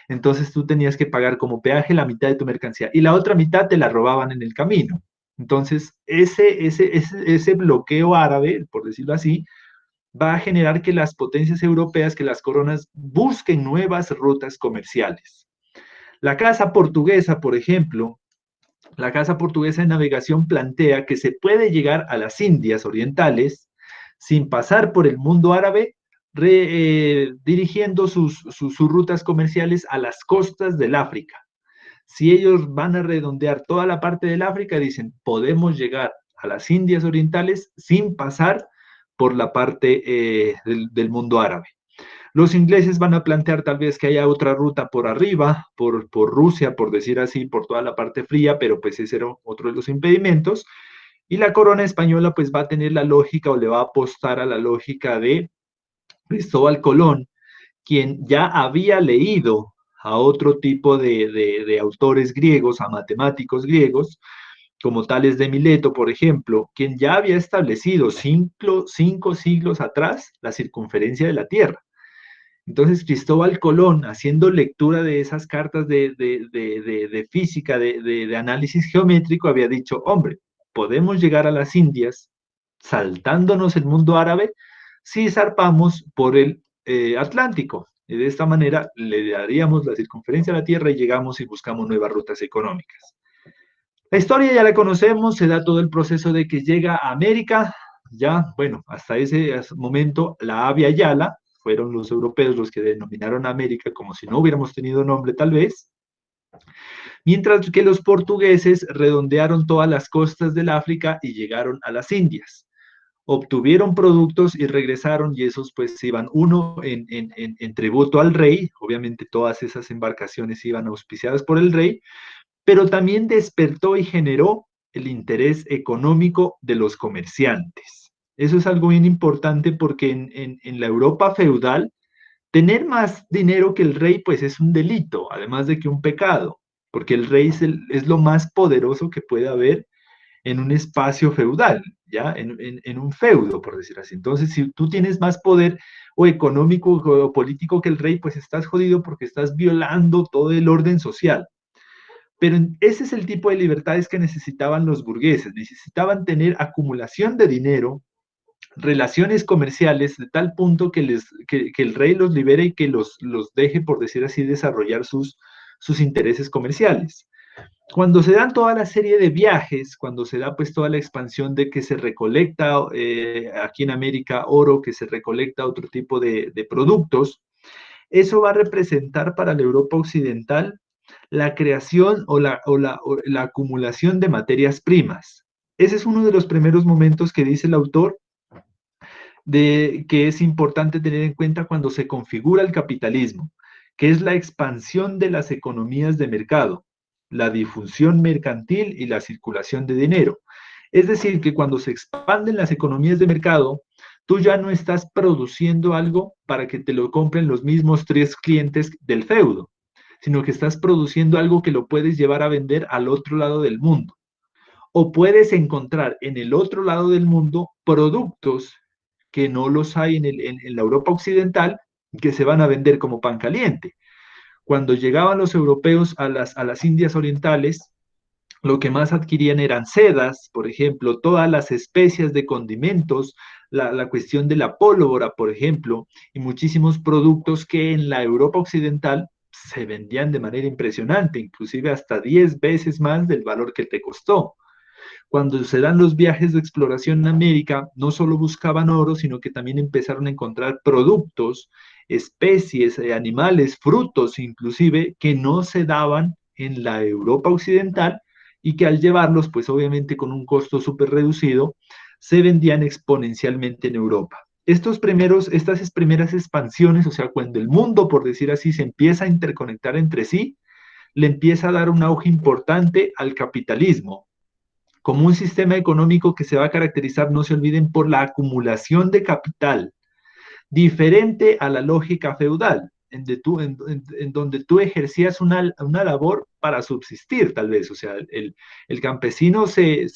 Entonces tú tenías que pagar como peaje la mitad de tu mercancía y la otra mitad te la robaban en el camino. Entonces, ese bloqueo árabe, por decirlo así, va a generar que las potencias europeas, que las coronas, busquen nuevas rutas comerciales. La casa portuguesa, por ejemplo, la Casa Portuguesa de Navegación plantea que se puede llegar a las Indias Orientales sin pasar por el mundo árabe, dirigiendo sus rutas comerciales a las costas del África. Si ellos van a redondear toda la parte del África, dicen, podemos llegar a las Indias Orientales sin pasar por la parte del mundo árabe. Los ingleses van a plantear tal vez que haya otra ruta por arriba, por Rusia, por decir así, por toda la parte fría, pero pues ese era otro de los impedimentos. Y la corona española pues va a tener la lógica o le va a apostar a la lógica de Cristóbal Colón, quien ya había leído a otro tipo de autores griegos, a matemáticos griegos, como Tales de Mileto, por ejemplo, quien ya había establecido 5 siglos atrás la circunferencia de la Tierra. Entonces Cristóbal Colón, haciendo lectura de esas cartas de física, de análisis geométrico, había dicho, hombre, podemos llegar a las Indias saltándonos el mundo árabe si zarpamos por el Atlántico. Y de esta manera le daríamos la circunferencia a la Tierra y llegamos y buscamos nuevas rutas económicas. La historia ya la conocemos, se da todo el proceso de que llega a América, ya, bueno, hasta ese momento la Avia Yala, fueron los europeos los que denominaron a América como si no hubiéramos tenido nombre tal vez, mientras que los portugueses redondearon todas las costas del África y llegaron a las Indias. Obtuvieron productos y regresaron y esos pues iban uno en tributo al rey, obviamente todas esas embarcaciones iban auspiciadas por el rey, pero también despertó y generó el interés económico de los comerciantes. Eso es algo bien importante porque en la Europa feudal, tener más dinero que el rey pues es un delito, además de que un pecado, porque el rey es lo más poderoso que puede haber en un espacio feudal, ¿ya? En un feudo, por decir así. Entonces, si tú tienes más poder o económico o político que el rey, pues estás jodido porque estás violando todo el orden social. Pero ese es el tipo de libertades que necesitaban los burgueses, necesitaban tener acumulación de dinero, relaciones comerciales, de tal punto que el rey los libere y que los deje, por decir así, desarrollar sus intereses comerciales. Cuando se dan toda la serie de viajes, cuando se da pues toda la expansión de que se recolecta aquí en América oro, que se recolecta otro tipo de productos, eso va a representar para la Europa occidental la creación o la acumulación de materias primas. Ese es uno de los primeros momentos que dice el autor de que es importante tener en cuenta cuando se configura el capitalismo, que es la expansión de las economías de mercado, la difusión mercantil y la circulación de dinero. Es decir, que cuando se expanden las economías de mercado, tú ya no estás produciendo algo para que te lo compren los mismos 3 clientes del feudo, sino que estás produciendo algo que lo puedes llevar a vender al otro lado del mundo. O puedes encontrar en el otro lado del mundo productos que no los hay en la Europa occidental, que se van a vender como pan caliente. Cuando llegaban los europeos a las Indias Orientales, lo que más adquirían eran sedas, por ejemplo, todas las especias de condimentos, la cuestión de la pólvora, por ejemplo, y muchísimos productos que en la Europa occidental se vendían de manera impresionante, inclusive hasta 10 veces más del valor que te costó. Cuando se dan los viajes de exploración en América, no solo buscaban oro, sino que también empezaron a encontrar productos, especies, animales, frutos inclusive, que no se daban en la Europa occidental y que al llevarlos, pues obviamente con un costo súper reducido, se vendían exponencialmente en Europa. Estas primeras expansiones, o sea, cuando el mundo, por decir así, se empieza a interconectar entre sí, le empieza a dar un auge importante al capitalismo, como un sistema económico que se va a caracterizar, no se olviden, por la acumulación de capital, diferente a la lógica feudal, en donde tú ejercías una labor para subsistir, tal vez. O sea, el campesino se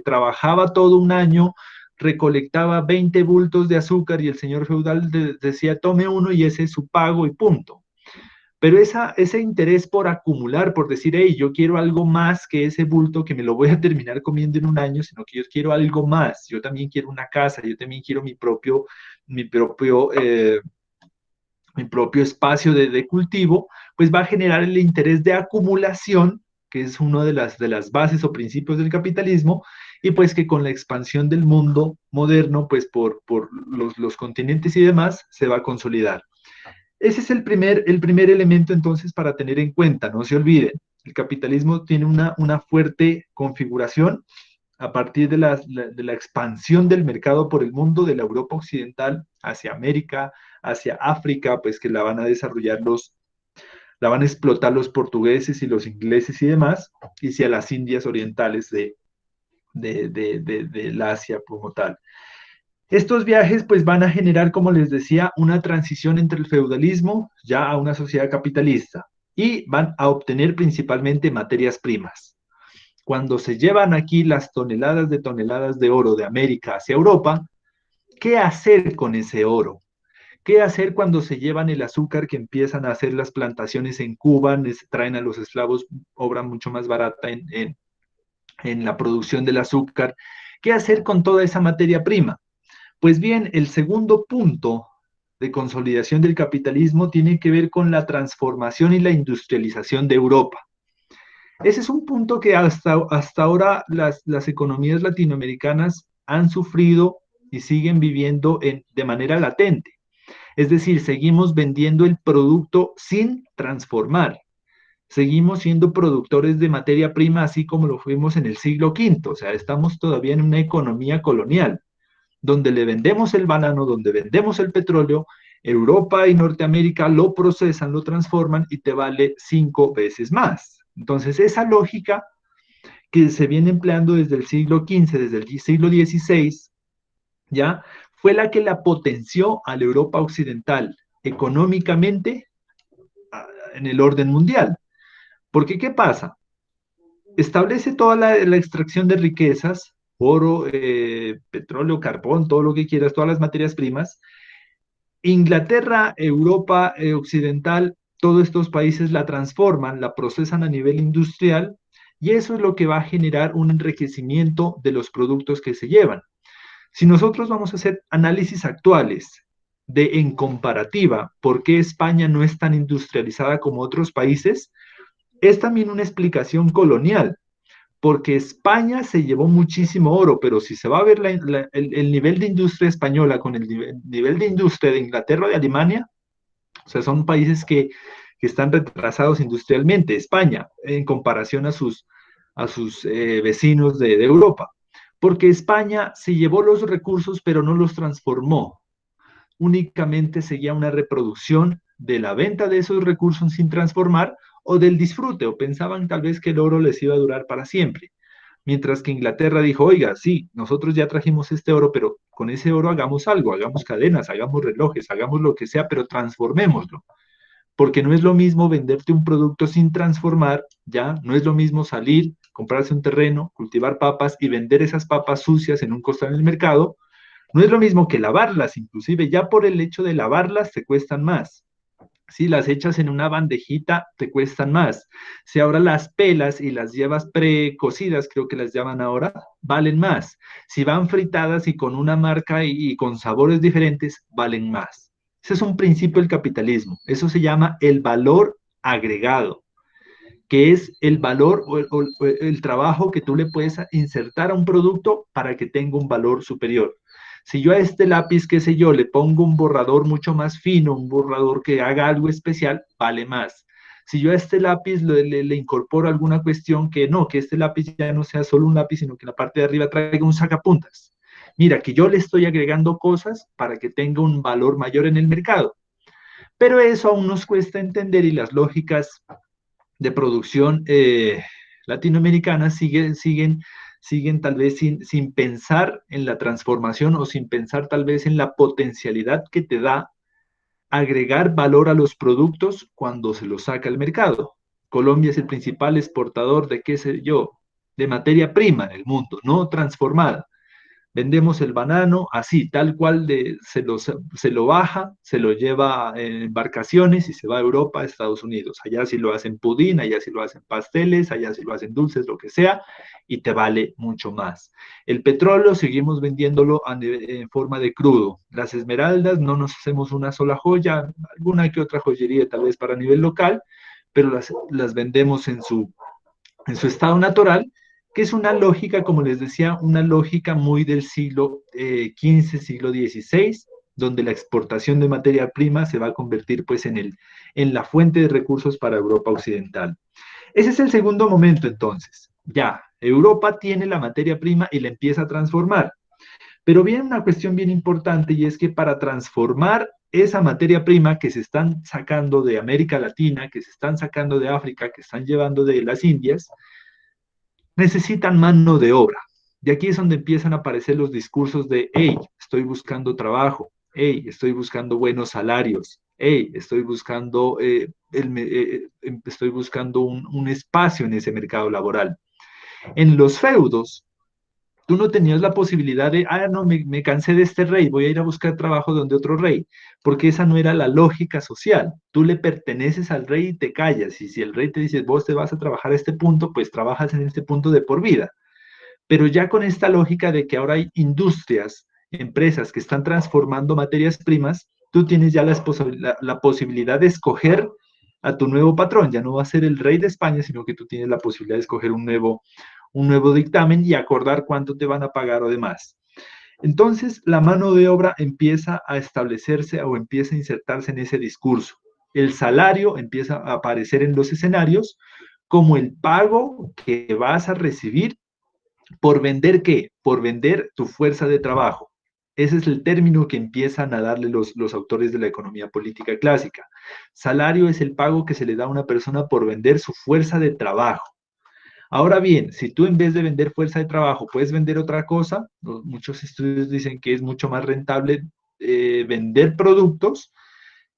trabajaba todo un año, recolectaba 20 bultos de azúcar y el señor feudal decía, tome uno y ese es su pago y punto. Pero ese interés por acumular, por decir, hey, yo quiero algo más que ese bulto que me lo voy a terminar comiendo en un año, sino que yo quiero algo más. Yo también quiero una casa, yo también quiero mi propio espacio de cultivo, pues va a generar el interés de acumulación que es una de las bases o principios del capitalismo, y pues que con la expansión del mundo moderno, pues por los continentes y demás, se va a consolidar. Ese es el primer elemento entonces para tener en cuenta, no se olviden, el capitalismo tiene una fuerte configuración a partir de la expansión del mercado por el mundo, de la Europa occidental hacia América, hacia África, pues que la van a desarrollar la van a explotar los portugueses y los ingleses y demás, y hacia las Indias orientales del Asia como tal. Estos viajes pues van a generar, como les decía, una transición entre el feudalismo ya a una sociedad capitalista y van a obtener principalmente materias primas. Cuando se llevan aquí las toneladas de oro de América hacia Europa, ¿qué hacer con ese oro? ¿Qué hacer cuando se llevan el azúcar que empiezan a hacer las plantaciones en Cuba, traen a los esclavos obra mucho más barata en la producción del azúcar? ¿Qué hacer con toda esa materia prima? Pues bien, el segundo punto de consolidación del capitalismo tiene que ver con la transformación y la industrialización de Europa. Ese es un punto que hasta ahora las economías latinoamericanas han sufrido y siguen viviendo de manera latente. Es decir, seguimos vendiendo el producto sin transformar. Seguimos siendo productores de materia prima así como lo fuimos en el siglo V. O sea, estamos todavía en una economía colonial, donde le vendemos el banano, donde vendemos el petróleo, Europa y Norteamérica lo procesan, lo transforman y te vale 5 veces más. Entonces, esa lógica que se viene empleando desde el siglo XV, desde el siglo XVI, ¿ya? Fue la que la potenció a la Europa occidental económicamente en el orden mundial. Porque, ¿qué pasa? Establece toda la extracción de riquezas, oro, petróleo, carbón, todo lo que quieras, todas las materias primas. Inglaterra, Europa occidental, todos estos países la transforman, la procesan a nivel industrial, y eso es lo que va a generar un enriquecimiento de los productos que se llevan. Si nosotros vamos a hacer análisis actuales en comparativa, ¿por qué España no es tan industrializada como otros países? Es también una explicación colonial, porque España se llevó muchísimo oro, pero si se va a ver el nivel de industria española con el nivel de industria de Inglaterra o de Alemania, o sea, son países que están retrasados industrialmente, España, en comparación a sus vecinos de Europa, porque España se llevó los recursos, pero no los transformó, únicamente seguía una reproducción de la venta de esos recursos sin transformar o del disfrute, o pensaban tal vez que el oro les iba a durar para siempre. Mientras que Inglaterra dijo, oiga, sí, nosotros ya trajimos este oro, pero con ese oro hagamos algo, hagamos cadenas, hagamos relojes, hagamos lo que sea, pero transformémoslo. Porque no es lo mismo venderte un producto sin transformar, ya, no es lo mismo salir, comprarse un terreno, cultivar papas y vender esas papas sucias en un costal en el mercado. No es lo mismo que lavarlas, inclusive ya por el hecho de lavarlas te cuestan más. Si las echas en una bandejita, te cuestan más. Si ahora las pelas y las llevas precocidas, creo que las llaman ahora, valen más. Si van fritadas y con una marca y con sabores diferentes, valen más. Ese es un principio del capitalismo. Eso se llama el valor agregado, que es el valor o el trabajo que tú le puedes insertar a un producto para que tenga un valor superior. Si yo a este lápiz, qué sé yo, le pongo un borrador mucho más fino, un borrador que haga algo especial, vale más. Si yo a este lápiz le incorporo alguna cuestión que no, que este lápiz ya no sea solo un lápiz, sino que la parte de arriba traiga un sacapuntas. Mira, que yo le estoy agregando cosas para que tenga un valor mayor en el mercado. Pero eso aún nos cuesta entender y las lógicas de producción latinoamericana siguen tal vez sin pensar en la transformación o sin pensar tal vez en la potencialidad que te da agregar valor a los productos cuando se los saca al mercado. Colombia es el principal exportador de, qué sé yo, de materia prima en el mundo, no transformada. Vendemos el banano así, tal cual se lo baja, se lo lleva en embarcaciones y se va a Europa, a Estados Unidos. Allá sí lo hacen pudín, allá sí lo hacen pasteles, allá sí lo hacen dulces, lo que sea, y te vale mucho más. El petróleo seguimos vendiéndolo en forma de crudo. Las esmeraldas no nos hacemos una sola joya, alguna que otra joyería tal vez para nivel local, pero las vendemos en su estado natural, que es una lógica, como les decía, una lógica muy del siglo XV, siglo XVI, donde la exportación de materia prima se va a convertir pues en la fuente de recursos para Europa Occidental. Ese es el segundo momento entonces. Ya, Europa tiene la materia prima y la empieza a transformar. Pero viene una cuestión bien importante y es que para transformar esa materia prima que se están sacando de América Latina, que se están sacando de África, que están llevando de las Indias, necesitan mano de obra. Y aquí es donde empiezan a aparecer los discursos de, hey, estoy buscando trabajo, hey, estoy buscando buenos salarios, hey, estoy buscando un espacio en ese mercado laboral. En los feudos, tú no tenías la posibilidad de, no, me cansé de este rey, voy a ir a buscar trabajo donde otro rey, porque esa no era la lógica social. Tú le perteneces al rey y te callas, y si el rey te dice, vos te vas a trabajar a este punto, pues trabajas en este punto de por vida. Pero ya con esta lógica de que ahora hay industrias, empresas que están transformando materias primas, tú tienes ya la posibilidad de escoger a tu nuevo patrón. Ya no va a ser el rey de España, sino que tú tienes la posibilidad de escoger un nuevo dictamen y acordar cuánto te van a pagar o demás. Entonces, la mano de obra empieza a establecerse o empieza a insertarse en ese discurso. El salario empieza a aparecer en los escenarios como el pago que vas a recibir por vender ¿qué? Por vender tu fuerza de trabajo. Ese es el término que empiezan a darle los autores de la economía política clásica. Salario es el pago que se le da a una persona por vender su fuerza de trabajo. Ahora bien, si tú en vez de vender fuerza de trabajo puedes vender otra cosa, muchos estudios dicen que es mucho más rentable vender productos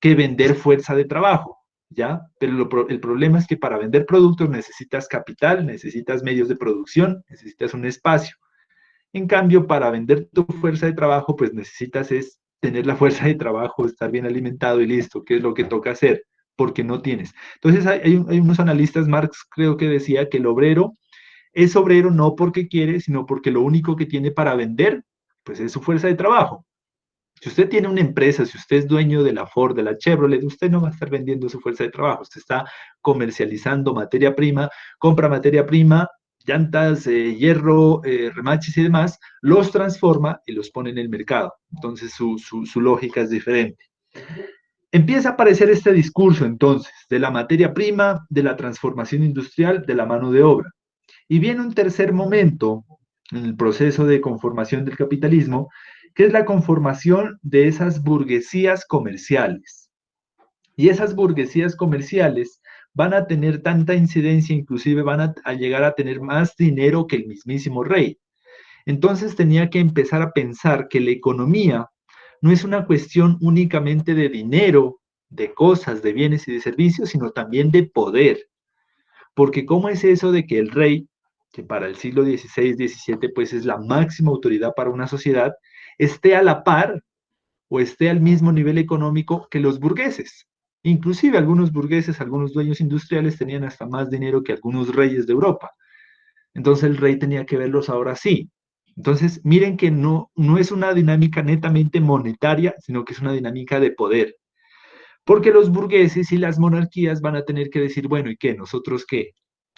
que vender fuerza de trabajo, ¿ya? Pero el problema es que para vender productos necesitas capital, necesitas medios de producción, necesitas un espacio. En cambio, para vender tu fuerza de trabajo, pues necesitas es tener la fuerza de trabajo, estar bien alimentado y listo, que es lo que toca hacer, porque no tienes. Entonces, hay unos analistas, Marx creo que decía que el obrero es obrero no porque quiere, sino porque lo único que tiene para vender, pues es su fuerza de trabajo. Si usted tiene una empresa, si usted es dueño de la Ford, de la Chevrolet, usted no va a estar vendiendo su fuerza de trabajo, usted está comercializando materia prima, compra materia prima, llantas, hierro, remaches y demás, los transforma y los pone en el mercado. Entonces su lógica es diferente. Empieza a aparecer este discurso entonces de la materia prima, de la transformación industrial, de la mano de obra. Y viene un tercer momento en el proceso de conformación del capitalismo, que es la conformación de esas burguesías comerciales. Y esas burguesías comerciales van a tener tanta incidencia, inclusive van a llegar a tener más dinero que el mismísimo rey. Entonces tenía que empezar a pensar que la economía no es una cuestión únicamente de dinero, de cosas, de bienes y de servicios, sino también de poder. Porque ¿cómo es eso de que el rey, que para el siglo XVI, XVII, pues es la máxima autoridad para una sociedad, esté a la par o esté al mismo nivel económico que los burgueses? Inclusive algunos burgueses, algunos dueños industriales tenían hasta más dinero que algunos reyes de Europa. Entonces el rey tenía que verlos ahora sí. Entonces miren que no es una dinámica netamente monetaria, sino que es una dinámica de poder. Porque los burgueses y las monarquías van a tener que decir, bueno, ¿y qué? ¿Nosotros qué?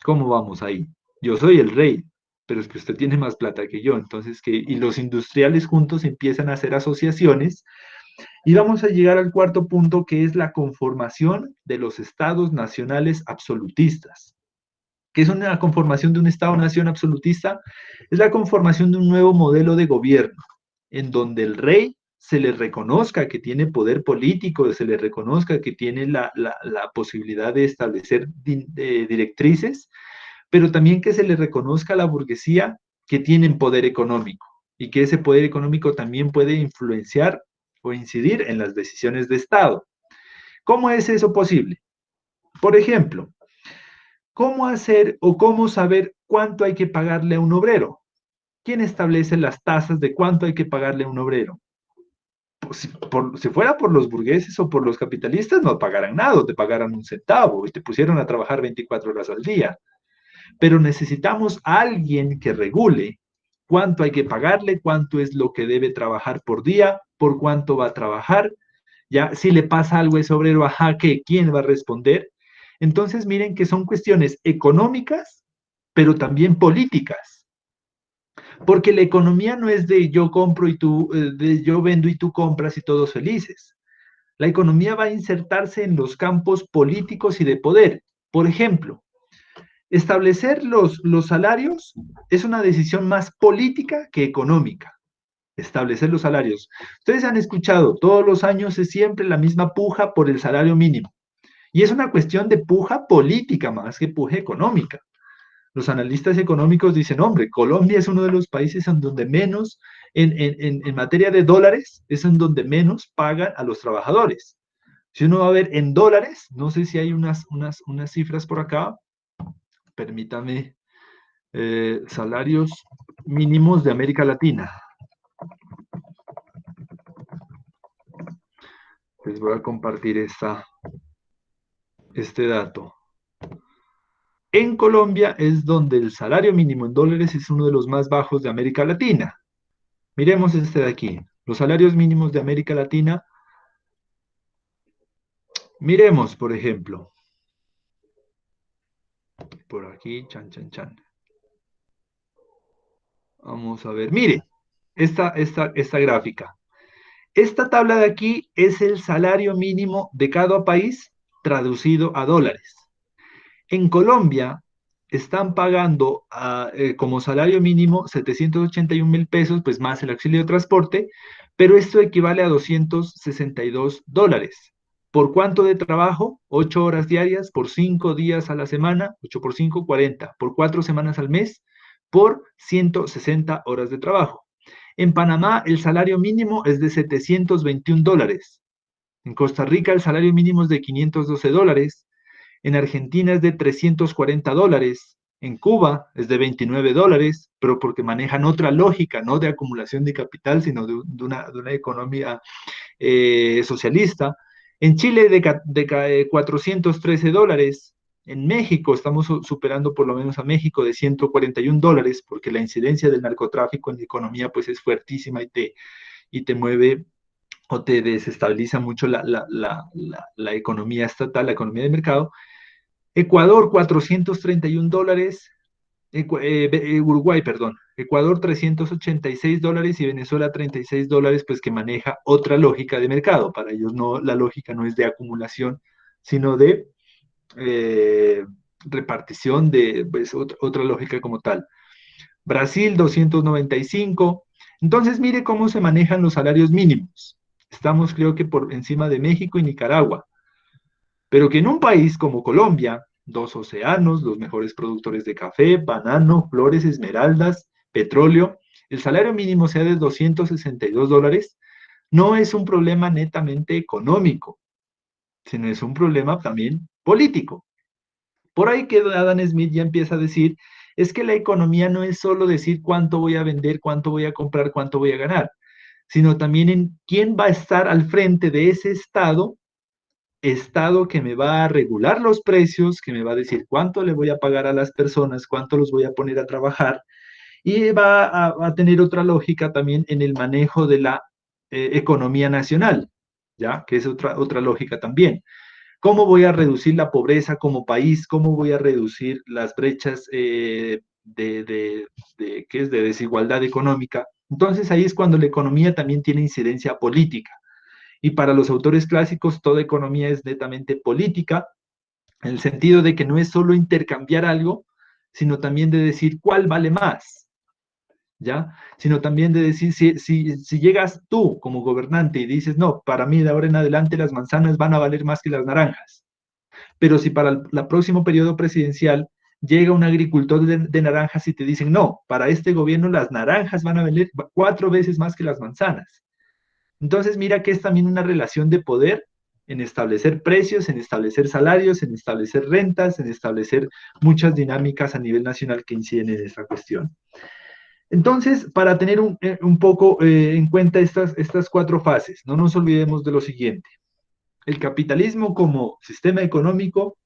¿Cómo vamos ahí? Yo soy el rey, pero es que usted tiene más plata que yo, entonces ¿qué? Y los industriales juntos empiezan a hacer asociaciones y vamos a llegar al cuarto punto, que es la conformación de los estados nacionales absolutistas. ¿Qué es una conformación de un estado-nación absolutista? Es la conformación de un nuevo modelo de gobierno, en donde el rey se le reconozca que tiene poder político, se le reconozca que tiene la posibilidad de establecer directrices, pero también que se le reconozca a la burguesía que tienen poder económico y que ese poder económico también puede influenciar o incidir en las decisiones de Estado. ¿Cómo es eso posible? Por ejemplo, ¿cómo hacer o cómo saber cuánto hay que pagarle a un obrero? ¿Quién establece las tasas de cuánto hay que pagarle a un obrero? Si fuera por los burgueses o por los capitalistas, no pagaran nada, te pagaran un centavo y te pusieron a trabajar 24 horas al día. Pero necesitamos a alguien que regule cuánto hay que pagarle, cuánto es lo que debe trabajar por día, por cuánto va a trabajar. Ya, si le pasa algo a ese obrero, ajá, ¿qué? ¿Quién va a responder? Entonces, miren que son cuestiones económicas pero también políticas. Porque la economía no es de yo compro y tú, de yo vendo y tú compras y todos felices. La economía va a insertarse en los campos políticos y de poder. Por ejemplo, establecer los salarios es una decisión más política que económica. Establecer los salarios. Ustedes han escuchado, todos los años es siempre la misma puja por el salario mínimo. Y es una cuestión de puja política más que puja económica. Los analistas económicos dicen, hombre, Colombia es uno de los países en donde menos, en materia de dólares, es en donde menos pagan a los trabajadores. Si uno va a ver en dólares, no sé si hay unas cifras por acá, permítame, salarios mínimos de América Latina. Les voy a compartir este dato. En Colombia es donde el salario mínimo en dólares es uno de los más bajos de América Latina. Miremos este de aquí. Los salarios mínimos de América Latina. Miremos, por ejemplo. Por aquí, chan, chan, chan. Vamos a ver. Mire, esta gráfica. Esta tabla de aquí es el salario mínimo de cada país traducido a dólares. En Colombia están pagando como salario mínimo 781.000 pesos, pues más el auxilio de transporte, pero esto equivale a $262. ¿Por cuánto de trabajo? 8 horas diarias, por 5 días a la semana, 8 por 5, 40, por 4 semanas al mes, por 160 horas de trabajo. En Panamá el salario mínimo es de $721. En Costa Rica el salario mínimo es de $512. En Argentina es de $340, en Cuba es de $29, pero porque manejan otra lógica, no de acumulación de capital, sino de una economía socialista. En Chile de $413, en México estamos superando por lo menos a México de $141, porque la incidencia del narcotráfico en la economía pues es fuertísima y te mueve o te desestabiliza mucho la economía estatal, la economía de mercado. Ecuador, $431, Uruguay, perdón, Ecuador, $386 y Venezuela, $36, pues que maneja otra lógica de mercado. Para ellos no, la lógica no es de acumulación, sino de repartición de pues, otra lógica como tal. Brasil, 295. Entonces, mire cómo se manejan los salarios mínimos. Estamos, creo que, por encima de México y Nicaragua. Pero que en un país como Colombia, 2 océanos, los mejores productores de café, banano, flores, esmeraldas, petróleo, el salario mínimo sea de $262, no es un problema netamente económico, sino es un problema también político. Por ahí que Adam Smith ya empieza a decir, es que la economía no es solo decir cuánto voy a vender, cuánto voy a comprar, cuánto voy a ganar, sino también en quién va a estar al frente de ese estado que me va a regular los precios, que me va a decir cuánto le voy a pagar a las personas, cuánto los voy a poner a trabajar, y va a tener otra lógica también en el manejo de la economía nacional, ¿ya? Que es otra lógica también. ¿Cómo voy a reducir la pobreza como país? ¿Cómo voy a reducir las brechas ¿qué es? De desigualdad económica? Entonces ahí es cuando la economía también tiene incidencia política. Y para los autores clásicos, toda economía es netamente política, en el sentido de que no es solo intercambiar algo, sino también de decir cuál vale más, ¿ya? Sino también de decir, si llegas tú como gobernante y dices, no, para mí de ahora en adelante las manzanas van a valer más que las naranjas, pero si para el próximo periodo presidencial llega un agricultor de naranjas y te dicen, no, para este gobierno las naranjas van a valer 4 veces más que las manzanas. Entonces, mira que es también una relación de poder en establecer precios, en establecer salarios, en establecer rentas, en establecer muchas dinámicas a nivel nacional que inciden en esta cuestión. Entonces, para tener un poco en cuenta estas 4 fases, no nos olvidemos de lo siguiente. El capitalismo como sistema económico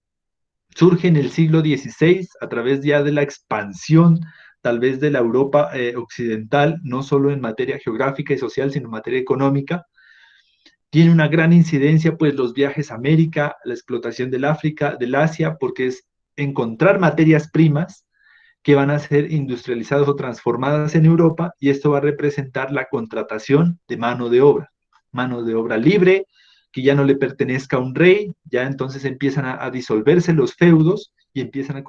surge en el siglo XVI a través ya de la expansión tal vez de la Europa occidental, no solo en materia geográfica y social, sino en materia económica. Tiene una gran incidencia, pues, los viajes a América, la explotación del África, del Asia, porque es encontrar materias primas que van a ser industrializadas o transformadas en Europa, y esto va a representar la contratación de mano de obra libre, que ya no le pertenezca a un rey. Ya entonces empiezan a disolverse los feudos y empiezan a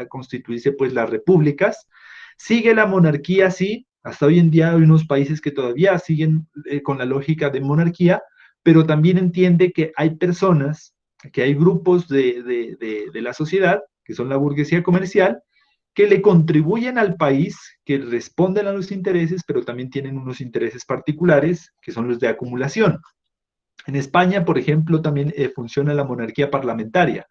constituirse pues las repúblicas. Sigue la monarquía, sí, hasta hoy en día hay unos países que todavía siguen con la lógica de monarquía, pero también entiende que hay personas, que hay grupos de la sociedad, que son la burguesía comercial, que le contribuyen al país, que responden a los intereses, pero también tienen unos intereses particulares, que son los de acumulación. En España, por ejemplo, también funciona la monarquía parlamentaria,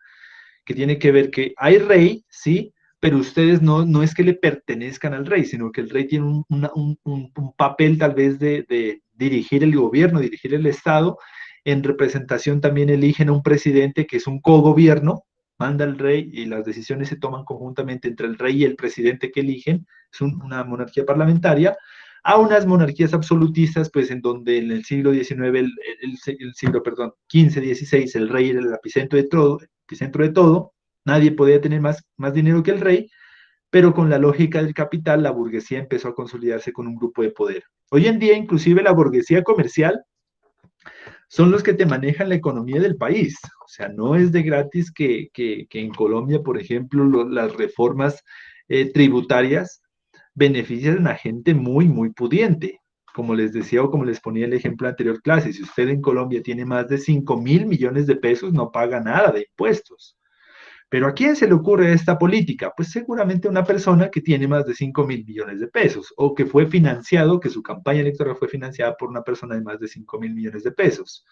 que tiene que ver que hay rey, sí, pero ustedes no es que le pertenezcan al rey, sino que el rey tiene un papel tal vez de dirigir el gobierno, dirigir el Estado. En representación también eligen a un presidente que es un cogobierno, manda el rey y las decisiones se toman conjuntamente entre el rey y el presidente que eligen. Es una monarquía parlamentaria. A unas monarquías absolutistas, pues en donde en el siglo XIX, el siglo, perdón, XV, XVI, el rey era el epicentro de todo, nadie podía tener más dinero que el rey, pero con la lógica del capital, la burguesía empezó a consolidarse con un grupo de poder. Hoy en día, inclusive la burguesía comercial son los que te manejan la economía del país. O sea, no es de gratis que en Colombia, por ejemplo, las reformas tributarias benefician a gente muy pudiente. Como les decía o como les ponía el ejemplo anterior clase, si usted en Colombia tiene más de 5.000 millones de pesos, no paga nada de impuestos. Pero ¿a quién se le ocurre esta política? Pues seguramente una persona que tiene más de 5.000 millones de pesos o que fue financiado, que su campaña electoral fue financiada por una persona de más de 5.000 millones de pesos.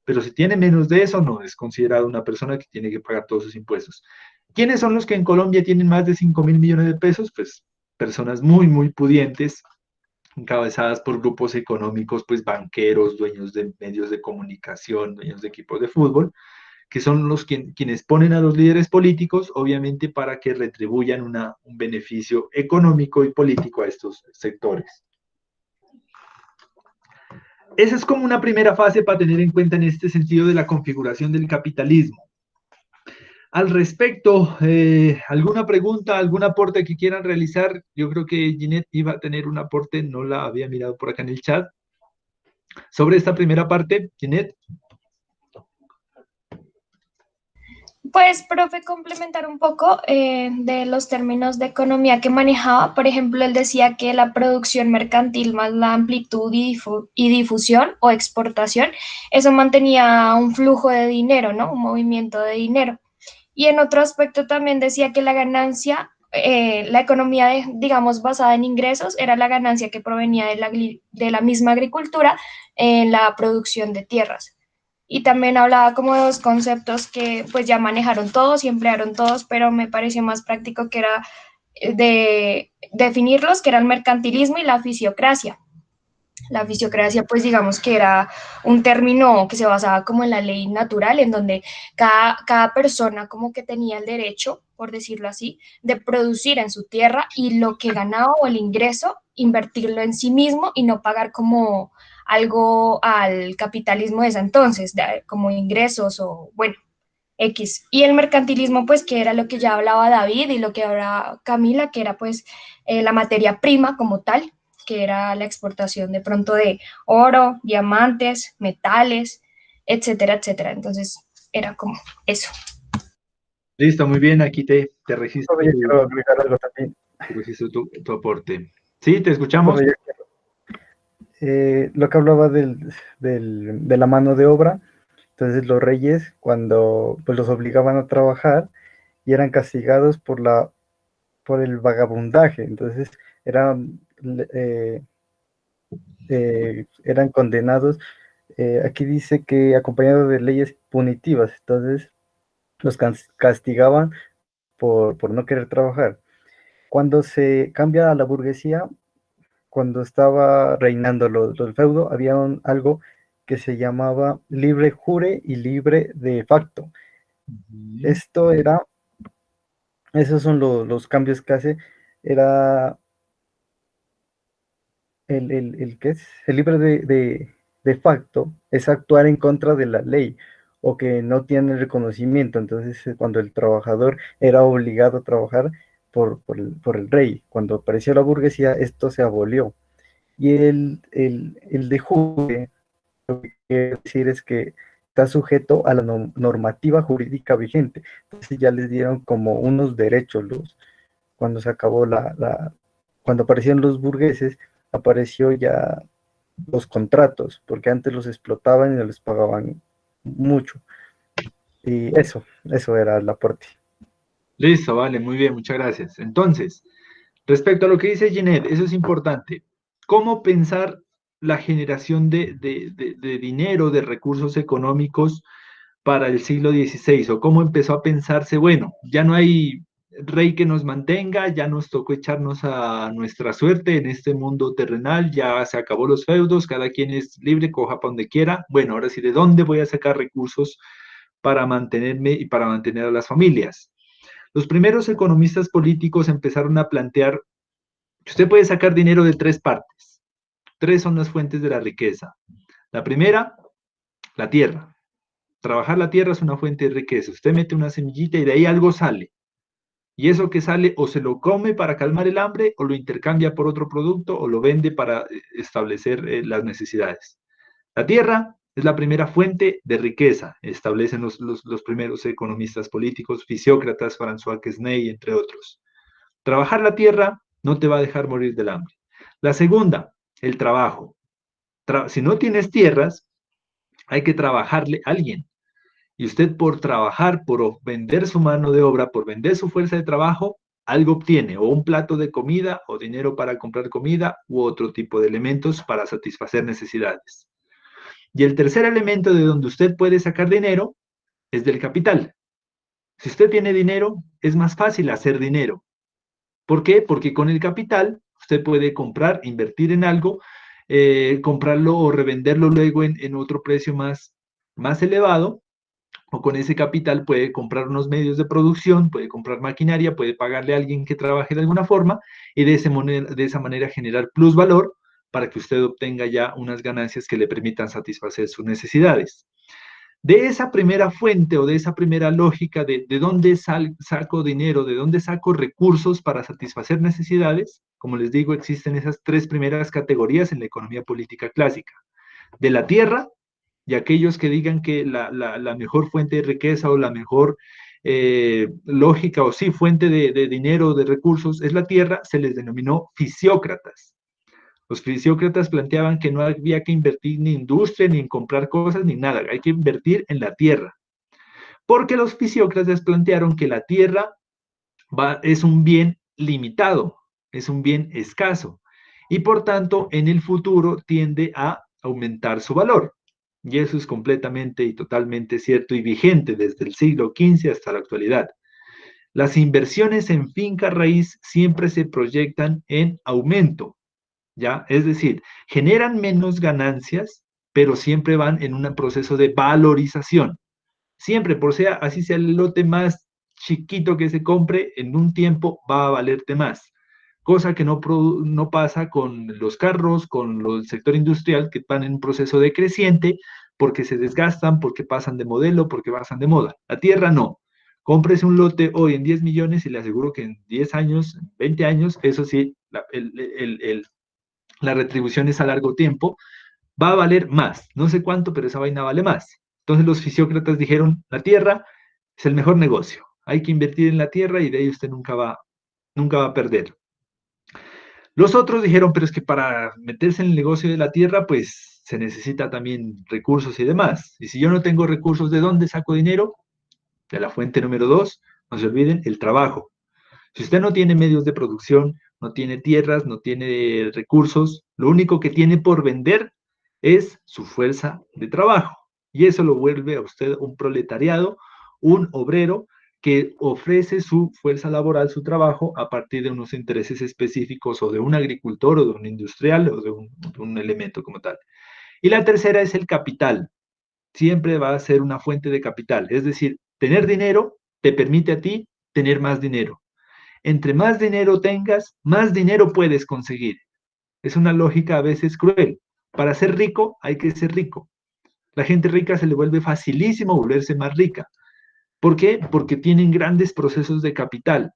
Pero si tiene menos de eso, no es considerado una persona que tiene que pagar todos sus impuestos. ¿Quiénes son los que en Colombia tienen más de 5.000 millones de pesos? Pues personas muy pudientes, encabezadas por grupos económicos, pues banqueros, dueños de medios de comunicación, dueños de equipos de fútbol, que son quienes ponen a los líderes políticos, obviamente para que retribuyan un beneficio económico y político a estos sectores. Esa es como una primera fase para tener en cuenta en este sentido de la configuración del capitalismo. Al respecto, ¿alguna pregunta, algún aporte que quieran realizar? Yo creo que Ginette iba a tener un aporte, no la había mirado por acá en el chat. Sobre esta primera parte, Ginette. Pues, profe, complementar un poco de los términos de economía que manejaba. Por ejemplo, él decía que la producción mercantil más la amplitud y difusión o exportación, eso mantenía un flujo de dinero, ¿no? Un movimiento de dinero. Y en otro aspecto también decía que la ganancia, la economía, digamos, basada en ingresos, era la ganancia que provenía de la misma agricultura en la producción de tierras. Y también hablaba como de dos conceptos que pues ya manejaron todos y emplearon todos, pero me pareció más práctico que era de definirlos, que era el mercantilismo y la fisiocracia. La fisiocracia, pues digamos que era un término que se basaba como en la ley natural, en donde cada persona como que tenía el derecho, por decirlo así, de producir en su tierra y lo que ganaba o el ingreso, invertirlo en sí mismo y no pagar como algo al capitalismo de ese entonces, como ingresos o bueno, X. Y el mercantilismo, pues que era lo que ya hablaba David y lo que hablaba Camila, que era pues la materia prima como tal, que era la exportación de pronto de oro, diamantes, metales, etcétera, etcétera. Entonces era como eso. Listo, muy bien, aquí te registro, Yo quiero agregar algo también. tu aporte. Sí, te escuchamos. Lo que hablaba de la mano de obra, entonces los reyes cuando pues, los obligaban a trabajar y eran castigados por el vagabundaje, entonces eran, eran condenados, aquí dice que acompañado de leyes punitivas, entonces los castigaban por no querer trabajar. Cuando se cambia a la burguesía, cuando estaba reinando los feudos, había algo que se llamaba libre jure y libre de facto. Esto era, esos son los cambios que hace, era ¿qué es? El libre de facto es actuar en contra de la ley o que no tiene reconocimiento. Entonces, cuando el trabajador era obligado a trabajar, por el rey. Cuando apareció la burguesía, esto se abolió. Y el de jure, lo que quiere decir es que está sujeto a la normativa jurídica vigente. Entonces ya les dieron como unos derechos cuando se acabó cuando aparecieron los burgueses, apareció ya los contratos, porque antes los explotaban y no les pagaban mucho. Y eso era el aporte. Listo, vale, muy bien, muchas gracias. Entonces, respecto a lo que dice Ginette, eso es importante. ¿Cómo pensar la generación de dinero, de recursos económicos para el siglo XVI? ¿O cómo empezó a pensarse, bueno, ya no hay rey que nos mantenga, ya nos tocó echarnos a nuestra suerte en este mundo terrenal, ya se acabó los feudos, cada quien es libre, coja para donde quiera? Bueno, ahora sí, ¿de dónde voy a sacar recursos para mantenerme y para mantener a las familias? Los primeros economistas políticos empezaron a plantear que usted puede sacar dinero de tres partes. Tres son las fuentes de la riqueza. La primera, la tierra. Trabajar la tierra es una fuente de riqueza. Usted mete una semillita y de ahí algo sale. Y eso que sale o se lo come para calmar el hambre, o lo intercambia por otro producto, o lo vende para establecer las necesidades. La tierra es la primera fuente de riqueza, establecen los primeros economistas políticos, Fisiócratas, François Quesnay, entre otros. Trabajar la tierra no te va a dejar morir del hambre. La segunda, el trabajo. Si no tienes tierras, hay que trabajarle a alguien. Y usted por trabajar, por vender su mano de obra, por vender su fuerza de trabajo, algo obtiene, o un plato de comida, o dinero para comprar comida, u otro tipo de elementos para satisfacer necesidades. Y el tercer elemento de donde usted puede sacar dinero es del capital. Si usted tiene dinero, es más fácil hacer dinero. ¿Por qué? Porque con el capital usted puede comprar, invertir en algo, comprarlo o revenderlo luego en otro precio más elevado, o con ese capital puede comprar unos medios de producción, puede comprar maquinaria, puede pagarle a alguien que trabaje de alguna forma y de esa manera generar plusvalor para que usted obtenga ya unas ganancias que le permitan satisfacer sus necesidades. De esa primera fuente o de esa primera lógica de dónde saco dinero, de dónde saco recursos para satisfacer necesidades, como les digo, existen esas tres primeras categorías en la economía política clásica. De la tierra, y aquellos que digan que la mejor fuente de riqueza o la mejor lógica o sí fuente de dinero, de recursos, es la tierra, se les denominó fisiócratas. Los fisiócratas planteaban que no había que invertir ni en industria, ni en comprar cosas, ni nada, hay que invertir en la tierra. Porque los fisiócratas plantearon que la tierra es un bien limitado, es un bien escaso, y por tanto en el futuro tiende a aumentar su valor. Y eso es completamente y totalmente cierto y vigente desde el siglo XV hasta la actualidad. Las inversiones en finca raíz siempre se proyectan en aumento, ¿ya? Es decir, generan menos ganancias, pero siempre van en un proceso de valorización. Siempre, así sea el lote más chiquito que se compre, en un tiempo va a valerte más. Cosa que no pasa con los carros, con el sector industrial, que van en un proceso decreciente, porque se desgastan, porque pasan de modelo, porque pasan de moda. La tierra no. Cómprese un lote hoy en 10 millones y le aseguro que en 10 años, 20 años, eso sí, la retribución es a largo tiempo, va a valer más. No sé cuánto, pero esa vaina vale más. Entonces los fisiócratas dijeron, la tierra es el mejor negocio. Hay que invertir en la tierra y de ahí usted nunca va a perder. Los otros dijeron, pero es que para meterse en el negocio de la tierra, pues se necesita también recursos y demás. Y si yo no tengo recursos, ¿de dónde saco dinero? De la fuente número 2, no se olviden, el trabajo. Si usted no tiene medios de producción, no tiene tierras, no tiene recursos, lo único que tiene por vender es su fuerza de trabajo. Y eso lo vuelve a usted un proletariado, un obrero que ofrece su fuerza laboral, su trabajo, a partir de unos intereses específicos o de un agricultor o de un industrial o de un elemento como tal. Y la tercera es el capital. Siempre va a ser una fuente de capital. Es decir, tener dinero te permite a ti tener más dinero. Entre más dinero tengas, más dinero puedes conseguir. Es una lógica a veces cruel. Para ser rico hay que ser rico. La gente rica se le vuelve facilísimo volverse más rica. ¿Por qué? Porque tienen grandes procesos de capital.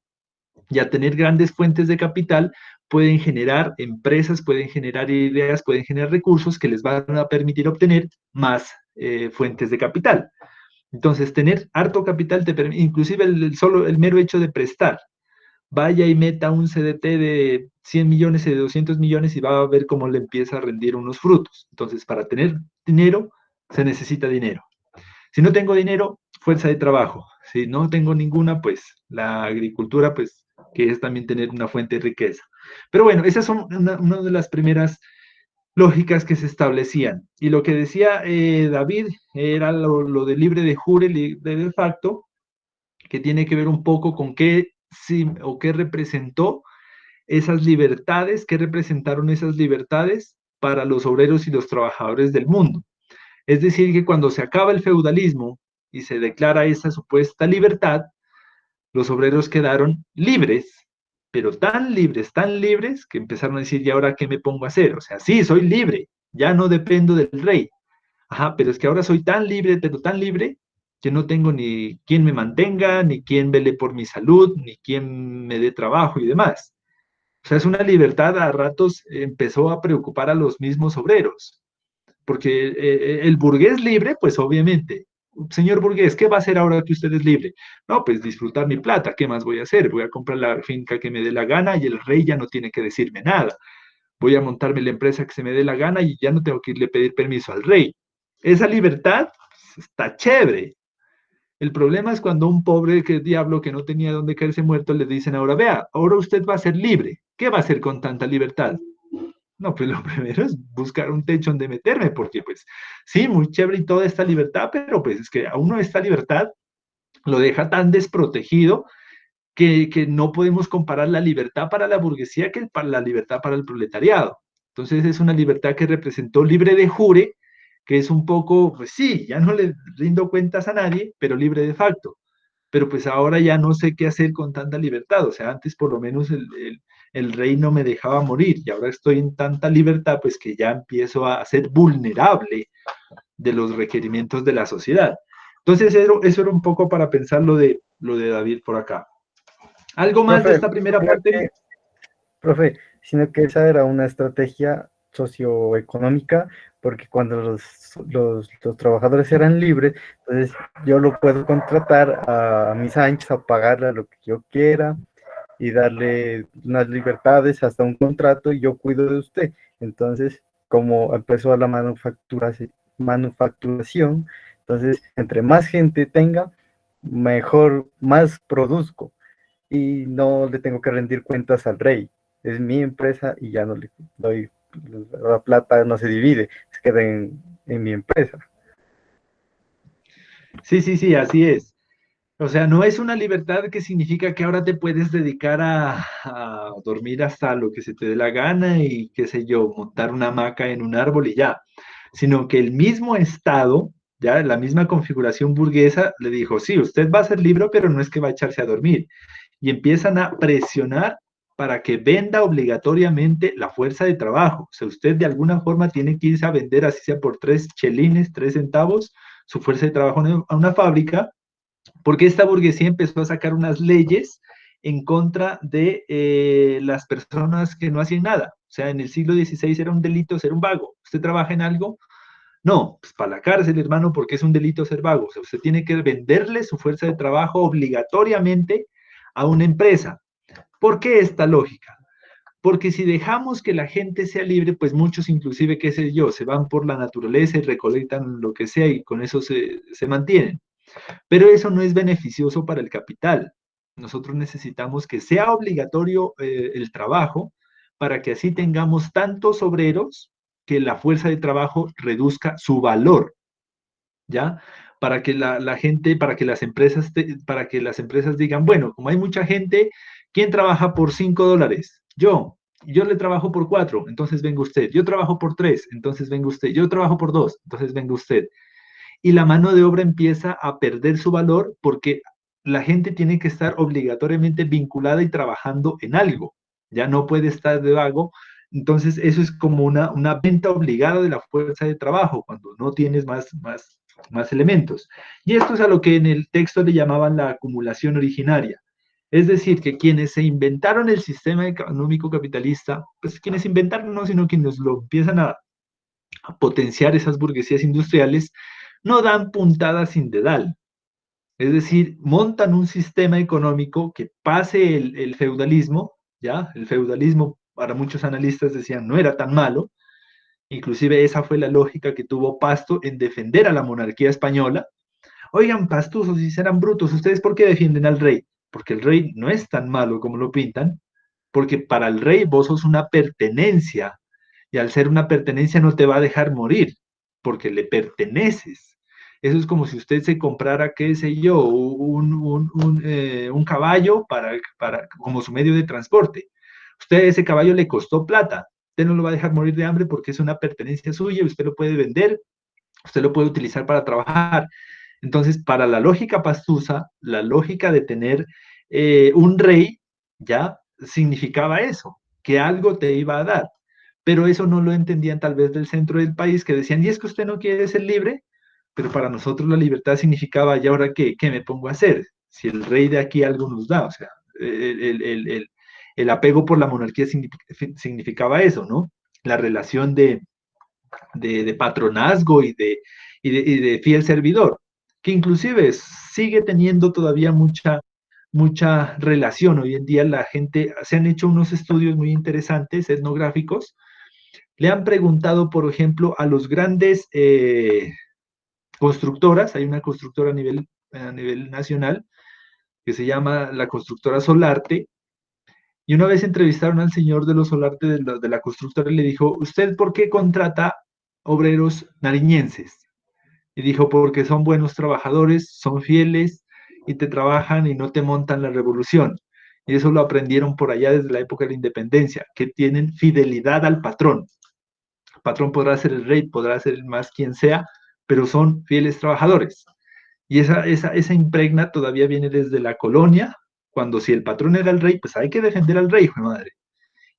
Y al tener grandes fuentes de capital, pueden generar empresas, pueden generar ideas, pueden generar recursos que les van a permitir obtener más fuentes de capital. Entonces, tener harto capital te permite, inclusive solo el mero hecho de prestar, vaya y meta un CDT de 100 millones y de 200 millones y va a ver cómo le empieza a rendir unos frutos. Entonces, para tener dinero, se necesita dinero. Si no tengo dinero, fuerza de trabajo. Si no tengo ninguna, pues la agricultura, pues que es también tener una fuente de riqueza. Pero bueno, esas son una de las primeras lógicas que se establecían. Y lo que decía David era lo de libre de jure, libre de facto, que tiene que ver un poco con qué, sí, o qué representó esas libertades, qué representaron esas libertades para los obreros y los trabajadores del mundo. Es decir, que cuando se acaba el feudalismo y se declara esa supuesta libertad, los obreros quedaron libres, pero tan libres, que empezaron a decir, ¿y ahora qué me pongo a hacer? O sea, sí, soy libre, ya no dependo del rey. Ajá, pero es que ahora soy tan libre, pero tan libre, que no tengo ni quien me mantenga, ni quien vele por mi salud, ni quien me dé trabajo y demás. O sea, es una libertad a ratos empezó a preocupar a los mismos obreros, porque el burgués libre, pues obviamente, señor burgués, ¿qué va a hacer ahora que usted es libre? No, pues disfrutar mi plata, ¿qué más voy a hacer? Voy a comprar la finca que me dé la gana y el rey ya no tiene que decirme nada. Voy a montarme la empresa que se me dé la gana y ya no tengo que irle a pedir permiso al rey. Esa libertad pues, está chévere. El problema es cuando un pobre que diablo que no tenía dónde caerse muerto le dicen ahora, vea, ahora usted va a ser libre. ¿Qué va a hacer con tanta libertad? No, pues lo primero es buscar un techo donde meterme, porque pues sí, muy chévere y toda esta libertad, pero pues es que a uno esta libertad lo deja tan desprotegido que no podemos comparar la libertad para la burguesía que la libertad para el proletariado. Entonces es una libertad que representó libre de jure, que es un poco, pues sí, ya no le rindo cuentas a nadie, pero libre de facto. Pero pues ahora ya no sé qué hacer con tanta libertad. O sea, antes por lo menos el rey no me dejaba morir y ahora estoy en tanta libertad, pues que ya empiezo a ser vulnerable de los requerimientos de la sociedad. Entonces eso era un poco para pensar lo de David por acá. ¿Algo más de Profe, esta primera parte? profe, sino que esa era una estrategia socioeconómica, porque cuando los trabajadores eran libres, entonces yo lo puedo contratar a mis anchos, a pagarle a lo que yo quiera y darle unas libertades hasta un contrato y yo cuido de usted. Entonces, como empezó la manufacturación, entonces, entre más gente tenga, mejor, más produzco y no le tengo que rendir cuentas al rey. Es mi empresa y ya no le doy, la plata no se divide, se queda en mi empresa. Sí, sí, sí, así es. O sea, no es una libertad que significa que ahora te puedes dedicar a dormir hasta lo que se te dé la gana y qué sé yo, montar una hamaca en un árbol y ya, sino que el mismo Estado, ya la misma configuración burguesa, le dijo, sí, usted va a ser libre, pero no es que va a echarse a dormir. Y empiezan a presionar para que venda obligatoriamente la fuerza de trabajo. O sea, usted de alguna forma tiene que irse a vender, así sea por 3 chelines, 3 centavos, su fuerza de trabajo a una fábrica porque esta burguesía empezó a sacar unas leyes en contra de las personas que no hacían nada. O sea, en el siglo XVI era un delito ser un vago. ¿Usted trabaja en algo? No, pues para la cárcel, hermano, porque es un delito ser vago. O sea, usted tiene que venderle su fuerza de trabajo obligatoriamente a una empresa. ¿Por qué esta lógica? Porque si dejamos que la gente sea libre, pues muchos inclusive, qué sé yo, se van por la naturaleza y recolectan lo que sea y con eso se mantienen. Pero eso no es beneficioso para el capital. Nosotros necesitamos que sea obligatorio el trabajo para que así tengamos tantos obreros que la fuerza de trabajo reduzca su valor, ¿ya? Para que la gente, para que las empresas digan, bueno, como hay mucha gente, ¿quién trabaja por $5? Yo le trabajo por 4, entonces venga usted. Yo trabajo por 3, entonces venga usted. Yo trabajo por 2, entonces venga usted y la mano de obra empieza a perder su valor porque la gente tiene que estar obligatoriamente vinculada y trabajando en algo, ya no puede estar de vago. Entonces, eso es como una venta obligada de la fuerza de trabajo, cuando no tienes más elementos. Y esto es a lo que en el texto le llamaban la acumulación originaria. Es decir, que quienes se inventaron el sistema económico capitalista, pues quienes inventaron no, sino quienes lo empiezan a potenciar esas burguesías industriales, no dan puntada sin dedal. Es decir, montan un sistema económico que pase el feudalismo, ¿ya? El feudalismo, para muchos analistas decían, no era tan malo. Inclusive esa fue la lógica que tuvo Pasto en defender a la monarquía española. Oigan, pastusos, si serán brutos, ¿ustedes por qué defienden al rey? Porque el rey no es tan malo como lo pintan, porque para el rey vos sos una pertenencia, y al ser una pertenencia no te va a dejar morir, porque le perteneces. Eso es como si usted se comprara, qué sé yo, un caballo como su medio de transporte. Usted ese caballo le costó plata, usted no lo va a dejar morir de hambre porque es una pertenencia suya, usted lo puede vender, usted lo puede utilizar para trabajar. Entonces, para la lógica pastusa, la lógica de tener un rey, ya significaba eso, que algo te iba a dar. Pero eso no lo entendían tal vez del centro del país, que decían, y es que usted no quiere ser libre, pero para nosotros la libertad significaba, ¿y ahora qué? ¿Qué me pongo a hacer? Si el rey de aquí algo nos da, o sea, el apego por la monarquía significaba eso, ¿no? La relación de patronazgo y de fiel servidor, que inclusive sigue teniendo todavía mucha relación. Hoy en día la gente, se han hecho unos estudios muy interesantes, etnográficos, le han preguntado, por ejemplo, a los grandes constructoras, hay una constructora a nivel nacional, que se llama la constructora Solarte, y una vez entrevistaron al señor de los Solarte de la constructora y le dijo, ¿usted por qué contrata obreros nariñenses? Y dijo, porque son buenos trabajadores, son fieles y te trabajan y no te montan la revolución. Y eso lo aprendieron por allá desde la época de la independencia, que tienen fidelidad al patrón. El patrón podrá ser el rey, podrá ser el más quien sea, pero son fieles trabajadores. Y esa impregna todavía viene desde la colonia, cuando si el patrón era el rey, pues hay que defender al rey, hijo de madre.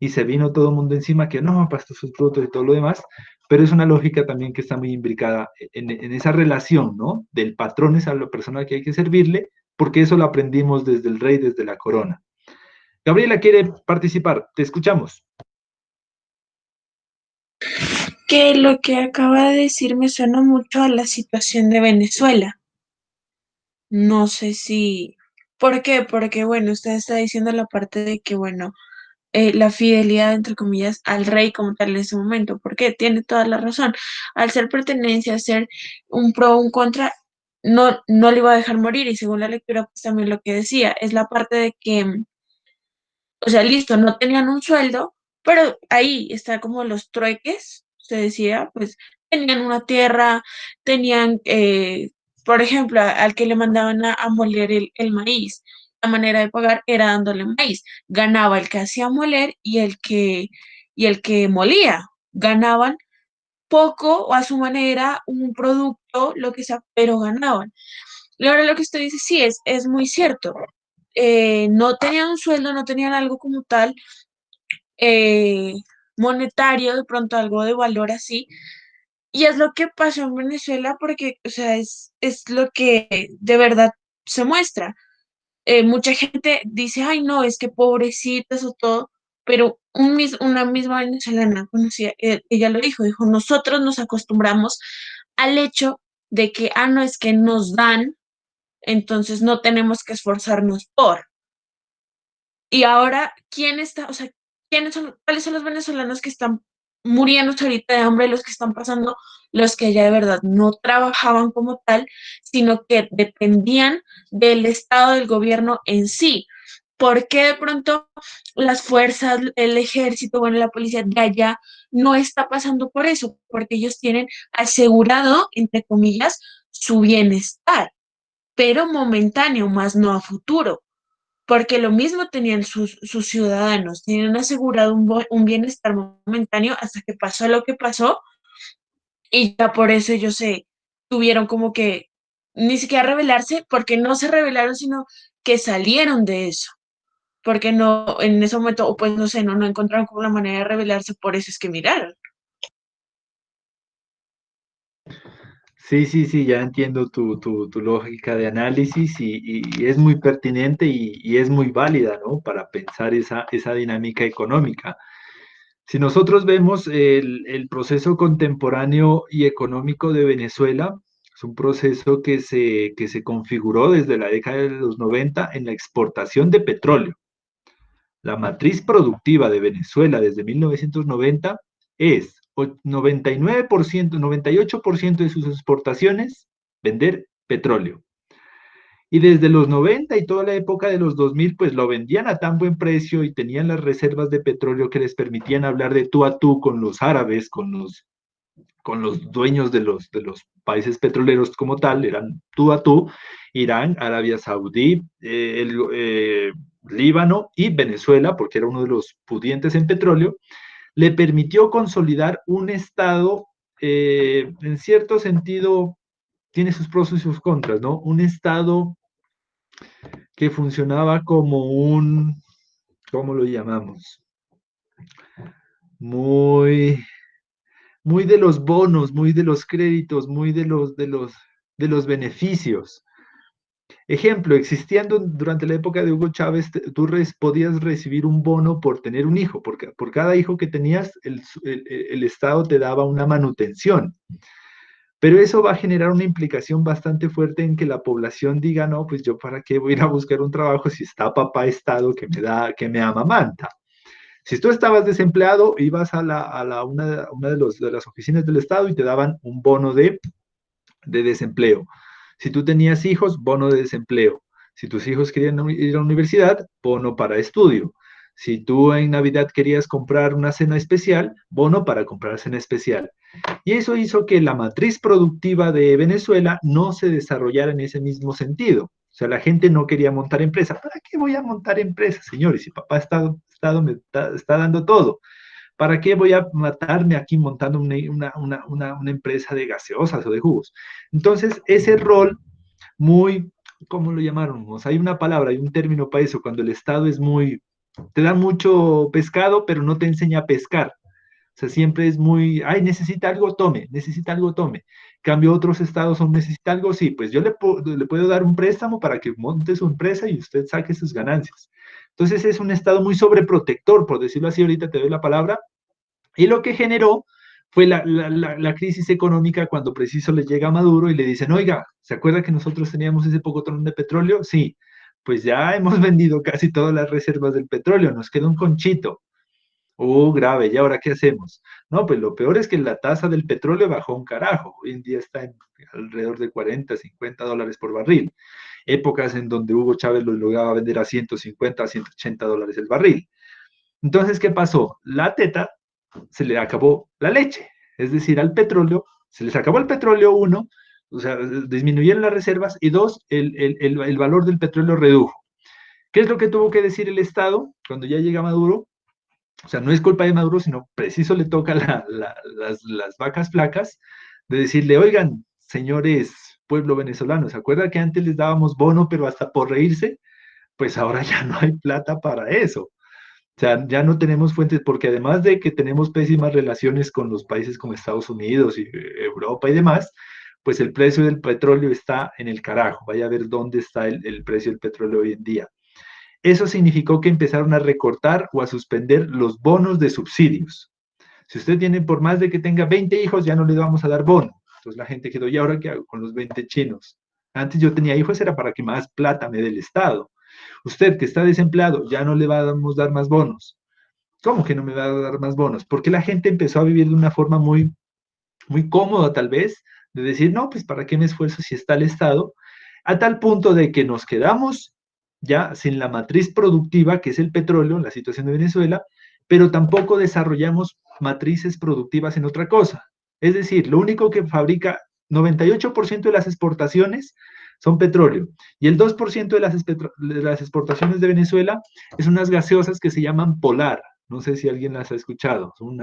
Y se vino todo el mundo encima que no, para estos sus frutos y todo lo demás, pero es una lógica también que está muy imbricada en esa relación, ¿no? Del patrón es a la persona que hay que servirle, porque eso lo aprendimos desde el rey, desde la corona. Gabriela quiere participar, te escuchamos. Que lo que acaba de decir me suena mucho a la situación de Venezuela. No sé si... ¿Por qué? Porque, bueno, usted está diciendo la parte de que, bueno, la fidelidad, entre comillas, al rey como tal en ese momento. ¿Por qué? Tiene toda la razón. Al ser pertenencia, ser un pro, un contra, no le iba a dejar morir. Y según la lectura, pues también lo que decía, es la parte de que, o sea, listo, no tenían un sueldo, pero ahí está como los trueques, se decía, pues tenían una tierra, tenían, por ejemplo, al que le mandaban a moler el maíz. La manera de pagar era dándole maíz. Ganaba el que hacía moler y el que molía. Ganaban poco o a su manera un producto, lo que sea, pero ganaban. Y ahora lo que usted dice, sí, es muy cierto. No tenían un sueldo, no tenían algo como tal eh, monetario, de pronto algo de valor así. Y es lo que pasó en Venezuela porque, o sea, es lo que de verdad se muestra. Mucha gente dice, ay, no, es que pobrecitas o todo, pero una misma venezolana conocía, ella lo dijo, nosotros nos acostumbramos al hecho de que, no, es que nos dan, entonces no tenemos que esforzarnos por. Y ahora, ¿quién está, o sea, cuáles son los venezolanos que están muriendo ahorita de hambre, los que están pasando, los que ya de verdad no trabajaban como tal, sino que dependían del Estado, del gobierno en sí? ¿Por qué de pronto las fuerzas, el ejército, bueno, la policía de allá no está pasando por eso? Porque ellos tienen asegurado, entre comillas, su bienestar, pero momentáneo, más no a futuro, porque lo mismo tenían sus ciudadanos, tenían asegurado un bienestar momentáneo hasta que pasó lo que pasó y ya por eso ellos se tuvieron como que ni siquiera rebelarse, porque no se rebelaron, sino que salieron de eso, porque no, en ese momento, o pues no sé, no encontraron como la manera de rebelarse, por eso es que miraron. Sí, sí, sí, ya entiendo tu lógica de análisis y es muy pertinente y es muy válida, ¿no? Para pensar esa dinámica económica. Si nosotros vemos el proceso contemporáneo y económico de Venezuela, es un proceso que se configuró desde la década de los 90 en la exportación de petróleo. La matriz productiva de Venezuela desde 1990 es 99%, 98% de sus exportaciones vender petróleo. Y desde los 90 y toda la época de los 2000, pues lo vendían a tan buen precio y tenían las reservas de petróleo que les permitían hablar de tú a tú con los árabes, con los dueños de los países petroleros como tal, eran tú a tú, Irán, Arabia Saudí, Líbano y Venezuela, porque era uno de los pudientes en petróleo, le permitió consolidar un Estado, en cierto sentido, tiene sus pros y sus contras, ¿no? Un Estado que funcionaba como ¿cómo lo llamamos? Muy, muy de los bonos, muy de los créditos, muy de los beneficios. Ejemplo, existiendo durante la época de Hugo Chávez, tú podías recibir un bono por tener un hijo, porque por cada hijo que tenías, el Estado te daba una manutención. Pero eso va a generar una implicación bastante fuerte en que la población diga, no, pues yo para qué voy a ir a buscar un trabajo si está papá Estado que me amamanta. Si tú estabas desempleado, ibas a una de las oficinas del Estado y te daban un bono de desempleo. Si tú tenías hijos, bono de desempleo. Si tus hijos querían ir a la universidad, bono para estudio. Si tú en Navidad querías comprar una cena especial, bono para comprar cena especial. Y eso hizo que la matriz productiva de Venezuela no se desarrollara en ese mismo sentido. O sea, la gente no quería montar empresa. ¿Para qué voy a montar empresa, señores? Si papá está dando todo. ¿Para qué voy a matarme aquí montando una empresa de gaseosas o de jugos? Entonces, ese rol muy, ¿cómo lo llamaron? O sea, hay una palabra, hay un término para eso, cuando el Estado es muy, te da mucho pescado, pero no te enseña a pescar. O sea, siempre es muy, ay, necesita algo, tome, necesita algo, tome. Cambio otros estados son, necesita algo, sí, pues yo le puedo dar un préstamo para que monte su empresa y usted saque sus ganancias. Entonces es un estado muy sobreprotector, por decirlo así, ahorita te doy la palabra, y lo que generó fue la crisis económica cuando preciso le llega a Maduro y le dicen, oiga, ¿se acuerda que nosotros teníamos ese pocotón de petróleo? Sí, pues ya hemos vendido casi todas las reservas del petróleo, nos queda un conchito. Grave, ¿y ahora qué hacemos? No, pues lo peor es que la tasa del petróleo bajó un carajo. Hoy en día está en alrededor de 40, $50 por barril. Épocas en donde Hugo Chávez lo lograba vender a 150, a $180 el barril. Entonces, ¿qué pasó? La teta se le acabó la leche. Es decir, al petróleo, se les acabó el petróleo, uno, o sea, disminuyeron las reservas, y dos, el valor del petróleo redujo. ¿Qué es lo que tuvo que decir el Estado cuando ya llega Maduro? O sea, no es culpa de Maduro, sino preciso le toca las vacas flacas de decirle, oigan, señores pueblo venezolano, ¿se acuerda que antes les dábamos bono, pero hasta por reírse? Pues ahora ya no hay plata para eso. O sea, ya no tenemos fuentes, porque además de que tenemos pésimas relaciones con los países como Estados Unidos y Europa y demás, pues el precio del petróleo está en el carajo. Vaya a ver dónde está el precio del petróleo hoy en día. Eso significó que empezaron a recortar o a suspender los bonos de subsidios. Si usted tiene, por más de que tenga 20 hijos, ya no le vamos a dar bono. Entonces la gente quedó, ¿y ahora qué hago con los 20 chinos? Antes yo tenía hijos, era para que más plata me dé el Estado. Usted que está desempleado, ya no le vamos a dar más bonos. ¿Cómo que no me va a dar más bonos? Porque la gente empezó a vivir de una forma muy, muy cómoda, tal vez, de decir, no, pues ¿para qué me esfuerzo si está el Estado? A tal punto de que nos quedamos ya sin la matriz productiva, que es el petróleo, la situación de Venezuela, pero tampoco desarrollamos matrices productivas en otra cosa. Es decir, lo único que fabrica 98% de las exportaciones son petróleo, y el 2% de las exportaciones de Venezuela es unas gaseosas que se llaman Polar. No sé si alguien las ha escuchado. Son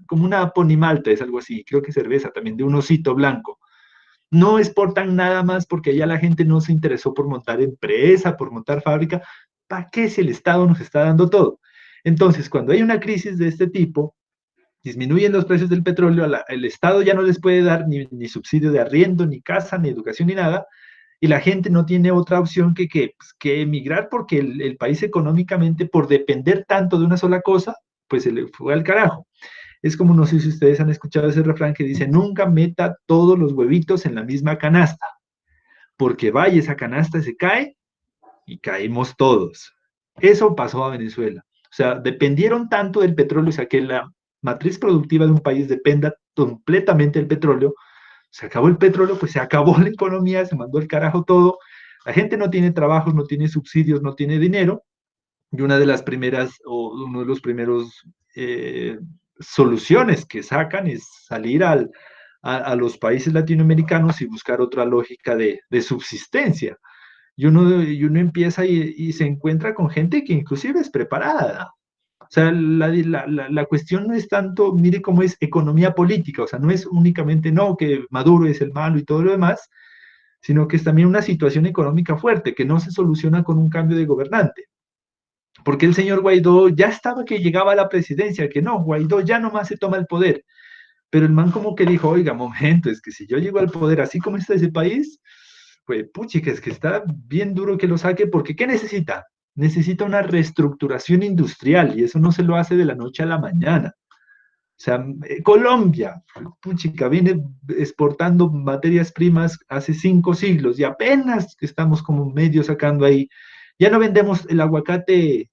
como una ponimalta, es algo así. Creo que cerveza también, de un osito blanco. No exportan nada más porque ya la gente no se interesó por montar empresa, por montar fábrica. ¿Para qué si el Estado nos está dando todo? Entonces, cuando hay una crisis de este tipo, disminuyen los precios del petróleo, el Estado ya no les puede dar ni subsidio de arriendo, ni casa, ni educación, ni nada, y la gente no tiene otra opción que emigrar porque el país económicamente, por depender tanto de una sola cosa, pues se le fue al carajo. Es como, no sé si ustedes han escuchado ese refrán que dice, nunca meta todos los huevitos en la misma canasta, porque vaya, esa canasta se cae y caemos todos. Eso pasó a Venezuela. O sea, dependieron tanto del petróleo, o sea, que la matriz productiva de un país dependa completamente del petróleo. Se acabó el petróleo, pues se acabó la economía, se mandó el carajo todo. La gente no tiene trabajo, no tiene subsidios, no tiene dinero. Y una de las primeras, o uno de los primeros soluciones que sacan es salir a los países latinoamericanos y buscar otra lógica de subsistencia. Y uno empieza y se encuentra con gente que inclusive es preparada. O sea, la cuestión no es tanto, mire cómo es economía política, o sea, no es únicamente no, que Maduro es el malo y todo lo demás, sino que es también una situación económica fuerte que no se soluciona con un cambio de gobernante. Porque el señor Guaidó ya estaba que llegaba a la presidencia, que no, Guaidó ya nomás se toma el poder. Pero el man como que dijo, oiga, momento, es que si yo llego al poder así como está ese país, pues puchica, es que está bien duro que lo saque, porque ¿qué necesita? Necesita una reestructuración industrial y eso no se lo hace de la noche a la mañana. O sea, Colombia, puchica, viene exportando materias primas hace 5 siglos y apenas estamos como medio sacando ahí. Ya no vendemos el aguacate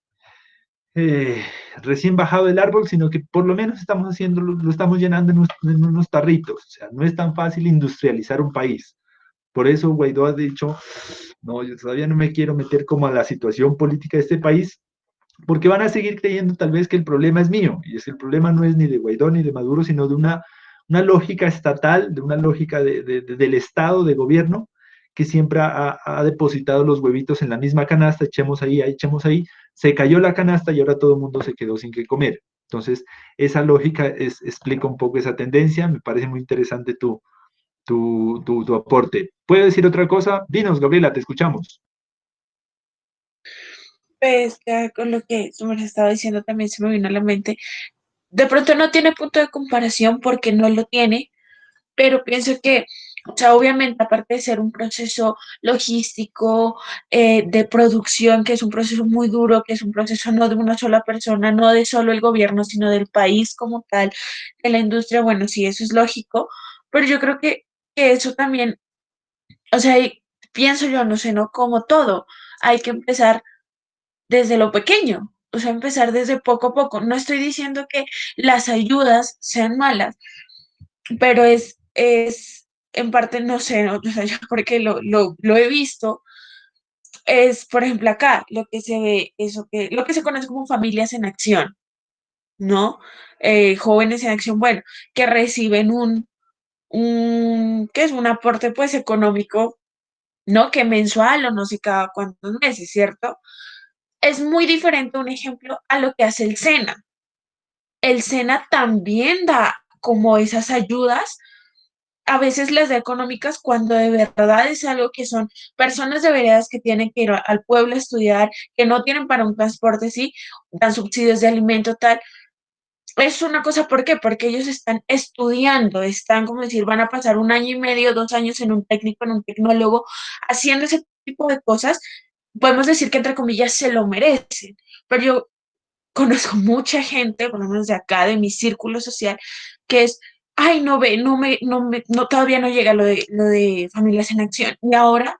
recién bajado del árbol, sino que por lo menos estamos haciendo, lo estamos llenando en unos tarritos. O sea, no es tan fácil industrializar un país. Por eso Guaidó ha dicho, no, yo todavía no me quiero meter como a la situación política de este país, porque van a seguir creyendo tal vez que el problema es mío, y es que el problema no es ni de Guaidó ni de Maduro, sino de una lógica estatal, de una lógica del Estado, de gobierno, que siempre ha depositado los huevitos en la misma canasta, echemos ahí, se cayó la canasta y ahora todo el mundo se quedó sin qué comer. Entonces, esa lógica explica un poco esa tendencia, me parece muy interesante tu aporte. ¿Puedo decir otra cosa? Dinos, Gabriela, te escuchamos. Pues ya con lo que tú me estaba diciendo también se me vino a la mente. De pronto no tiene punto de comparación porque no lo tiene, pero pienso que, o sea, obviamente, aparte de ser un proceso logístico, de producción, que es un proceso muy duro, que es un proceso no de una sola persona, no de solo el gobierno, sino del país como tal, de la industria, bueno, sí, eso es lógico, pero yo creo que eso también, o sea, pienso yo, no sé, no como todo, hay que empezar desde lo pequeño. O sea, empezar desde poco a poco. No estoy diciendo que las ayudas sean malas, pero es en parte, no sé, ¿no? O sea, yo porque lo he visto, es, por ejemplo, acá lo que se ve, lo que se conoce como familias en acción, ¿no? Jóvenes en acción, bueno, que reciben ¿qué es? Un aporte, pues, económico, ¿no? Que mensual o no sé cada cuántos meses, ¿cierto? Es muy diferente, un ejemplo, a lo que hace el SENA. El SENA también da como esas ayudas, a veces las da económicas cuando de verdad es algo que son personas de veredas que tienen que ir al pueblo a estudiar, que no tienen para un transporte, sí, dan subsidios de alimento, tal. Es una cosa, ¿por qué? Porque ellos están estudiando, están, como decir, van a pasar 1 año y medio, 2 años en un técnico, en un tecnólogo, haciendo ese tipo de cosas. Podemos decir que entre comillas se lo merecen, pero yo conozco mucha gente, por lo menos de acá, de mi círculo social, que es, ay, no ve, no, todavía no llega lo de Familias en Acción. Y ahora,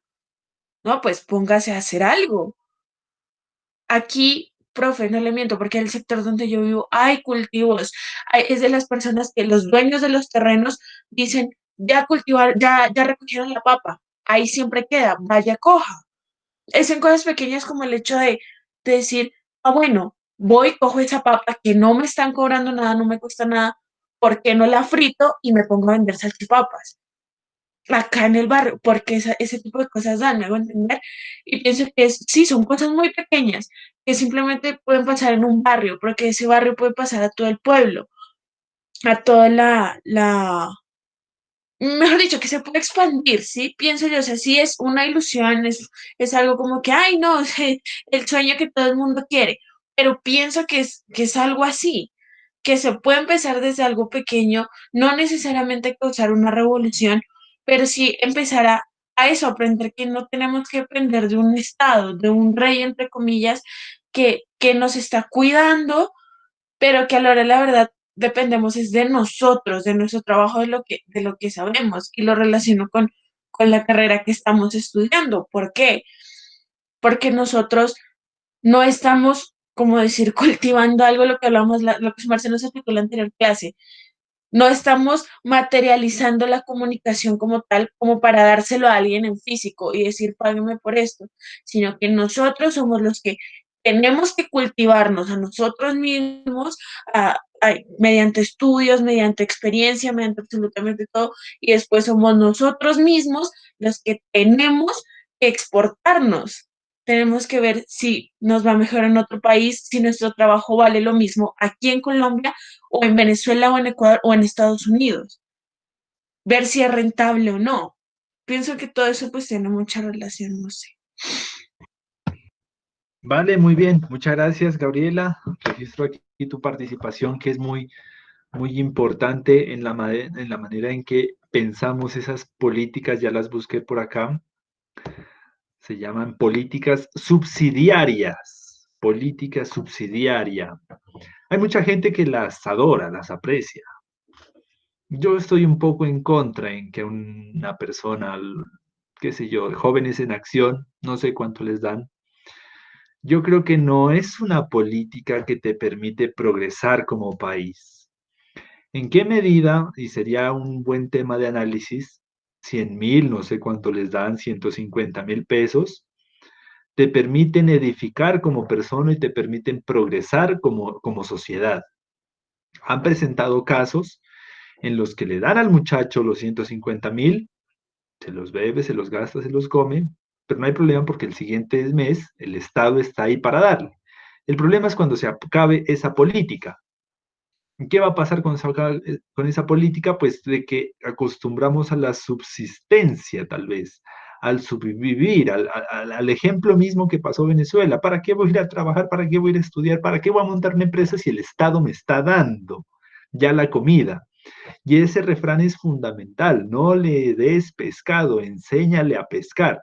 no, pues póngase a hacer algo. Aquí, profe, no le miento, porque el sector donde yo vivo hay cultivos, es de las personas que los dueños de los terrenos dicen, ya cultivar, ya recogieron la papa, ahí siempre queda, vaya coja. Es en cosas pequeñas como el hecho de decir, ah, bueno, voy, cojo esa papa que no me están cobrando nada, no me cuesta nada, ¿por qué no la frito y me pongo a vender salchipapas? Acá en el barrio, porque ese tipo de cosas dan, me hago entender. Y pienso que sí, son cosas muy pequeñas que simplemente pueden pasar en un barrio, porque ese barrio puede pasar a todo el pueblo, a toda mejor dicho, que se puede expandir, ¿sí? Pienso yo, o sea, sí es una ilusión, es algo como que, ay, no, el sueño que todo el mundo quiere, pero pienso que es algo así, que se puede empezar desde algo pequeño, no necesariamente causar una revolución, pero sí empezar a eso, aprender que no tenemos que depender de un Estado, de un rey, entre comillas, que nos está cuidando, pero que a la hora de la verdad dependemos es de nosotros, de nuestro trabajo, de lo que sabemos, y lo relaciono con la carrera que estamos estudiando. ¿Por qué? Porque nosotros no estamos, como decir, cultivando algo, lo que hablamos, lo que Marcelo nos explicó en la anterior clase, no estamos materializando la comunicación como tal, como para dárselo a alguien en físico y decir, págame por esto, sino que nosotros somos los que tenemos que cultivarnos a nosotros mismos mediante estudios, mediante experiencia, mediante absolutamente todo, y después somos nosotros mismos los que tenemos que exportarnos. Tenemos que ver si nos va mejor en otro país, si nuestro trabajo vale lo mismo aquí en Colombia o en Venezuela o en Ecuador o en Estados Unidos. Ver si es rentable o no. Pienso que todo eso pues tiene mucha relación, no sé. Vale, muy bien. Muchas gracias, Gabriela. Registro aquí tu participación, que es muy, muy importante en en la manera en que pensamos esas políticas. Ya las busqué por acá. Se llaman políticas subsidiarias. Política subsidiaria. Hay mucha gente que las adora, las aprecia. Yo estoy un poco en contra en que una persona, qué sé yo, jóvenes en acción, no sé cuánto les dan. Yo creo que no es una política que te permite progresar como país. ¿En qué medida, y sería un buen tema de análisis, 100.000, no sé cuánto les dan, 150.000 pesos, te permiten edificar como persona y te permiten progresar como sociedad? Han presentado casos en los que le dan al muchacho los 150.000, se los bebe, se los gasta, se los come, pero no hay problema porque el siguiente mes el Estado está ahí para darle. El problema es cuando se acabe esa política. ¿Qué va a pasar con esa política? Pues de que acostumbramos a la subsistencia, tal vez, al subvivir, al ejemplo mismo que pasó en Venezuela. ¿Para qué voy a ir a trabajar? ¿Para qué voy a ir a estudiar? ¿Para qué voy a montar una empresa si el Estado me está dando ya la comida? Y ese refrán es fundamental: no le des pescado, enséñale a pescar.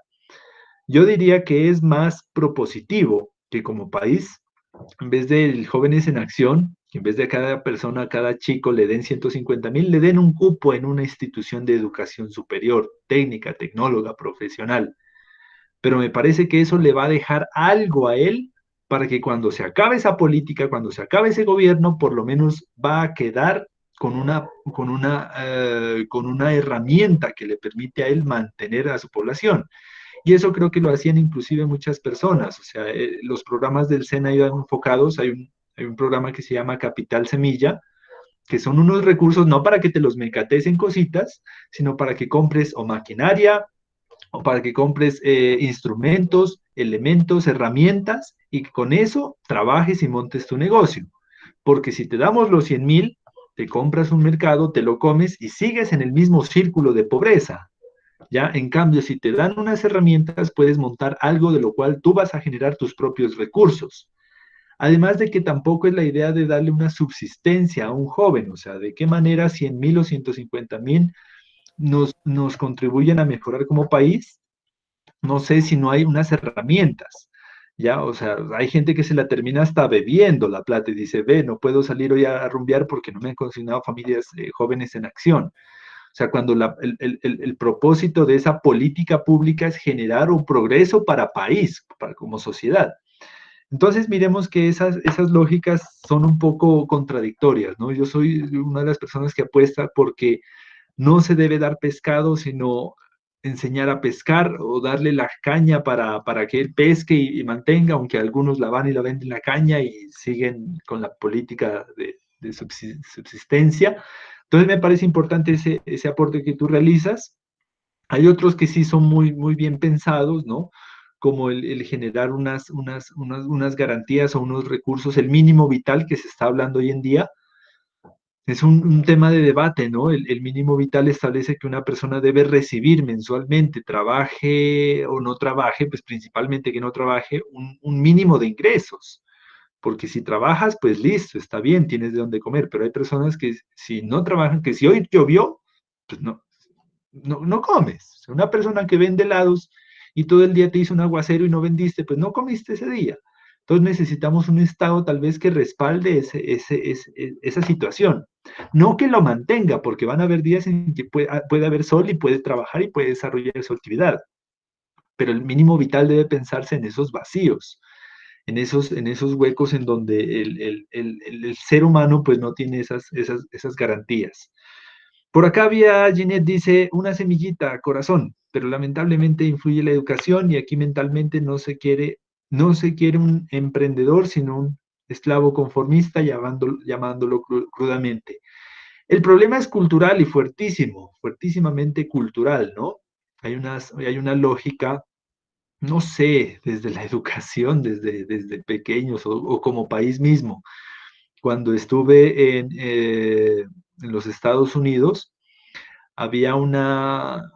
Yo diría que es más propositivo que como país, en vez de jóvenes en acción, que en vez de a cada persona, a cada chico le den 150.000, le den un cupo en una institución de educación superior, técnica, tecnóloga, profesional. Pero me parece que eso le va a dejar algo a él para que cuando se acabe esa política, cuando se acabe ese gobierno, por lo menos va a quedar con una herramienta que le permite a él mantener a su población. Y eso creo que lo hacían inclusive muchas personas. O sea, los programas del SENA iban enfocados. Hay un programa que se llama Capital Semilla, que son unos recursos no para que te los mecates en cositas, sino para que compres o maquinaria, o para que compres instrumentos, elementos, herramientas, y con eso trabajes y montes tu negocio. Porque si te damos los 100.000, te compras un mercado, te lo comes y sigues en el mismo círculo de pobreza. ¿Ya? En cambio, si te dan unas herramientas, puedes montar algo de lo cual tú vas a generar tus propios recursos. Además de que tampoco es la idea de darle una subsistencia a un joven, o sea, de qué manera 100.000 o 150.000 nos contribuyen a mejorar como país. No sé si no hay unas herramientas, ¿ya? O sea, hay gente que se la termina hasta bebiendo la plata y dice, ve, no puedo salir hoy a rumbear porque no me han consignado familias jóvenes en acción. O sea, cuando el propósito de esa política pública es generar un progreso para país, como sociedad. Entonces, miremos que esas lógicas son un poco contradictorias, ¿no? Yo soy una de las personas que apuesta porque no se debe dar pescado, sino enseñar a pescar o darle la caña para que él pesque y mantenga, aunque algunos la van y la venden la caña y siguen con la política de subsistencia. Entonces me parece importante ese aporte que tú realizas. Hay otros que sí son muy, muy bien pensados, ¿no? Como el generar unas garantías o unos recursos, el mínimo vital que se está hablando hoy en día. Es un tema de debate, ¿no? El mínimo vital establece que una persona debe recibir mensualmente, trabaje o no trabaje, pues principalmente que no trabaje, un mínimo de ingresos. porque si trabajas, pues listo, está bien, tienes de dónde comer, pero hay personas que si no trabajan, que si hoy llovió, pues no comes. O sea, una persona que vende helados y todo el día te hizo un aguacero y no vendiste, pues no comiste ese día. Entonces necesitamos un Estado tal vez que respalde esa situación. No que lo mantenga, porque van a haber días en que puede haber sol y puede trabajar y puede desarrollar su actividad. Pero el mínimo vital debe pensarse en esos vacíos, en esos huecos en donde el ser humano pues no tiene esas garantías. Por acá había, Ginette dice, una semillita, corazón, pero lamentablemente influye la educación y aquí mentalmente no se quiere un emprendedor, sino un esclavo conformista, llamándolo crudamente. El problema es cultural y fuertísimo, fuertísimamente cultural, ¿no? Hay una lógica, no sé, desde la educación, desde pequeños o como país mismo. Cuando estuve en los Estados Unidos, había una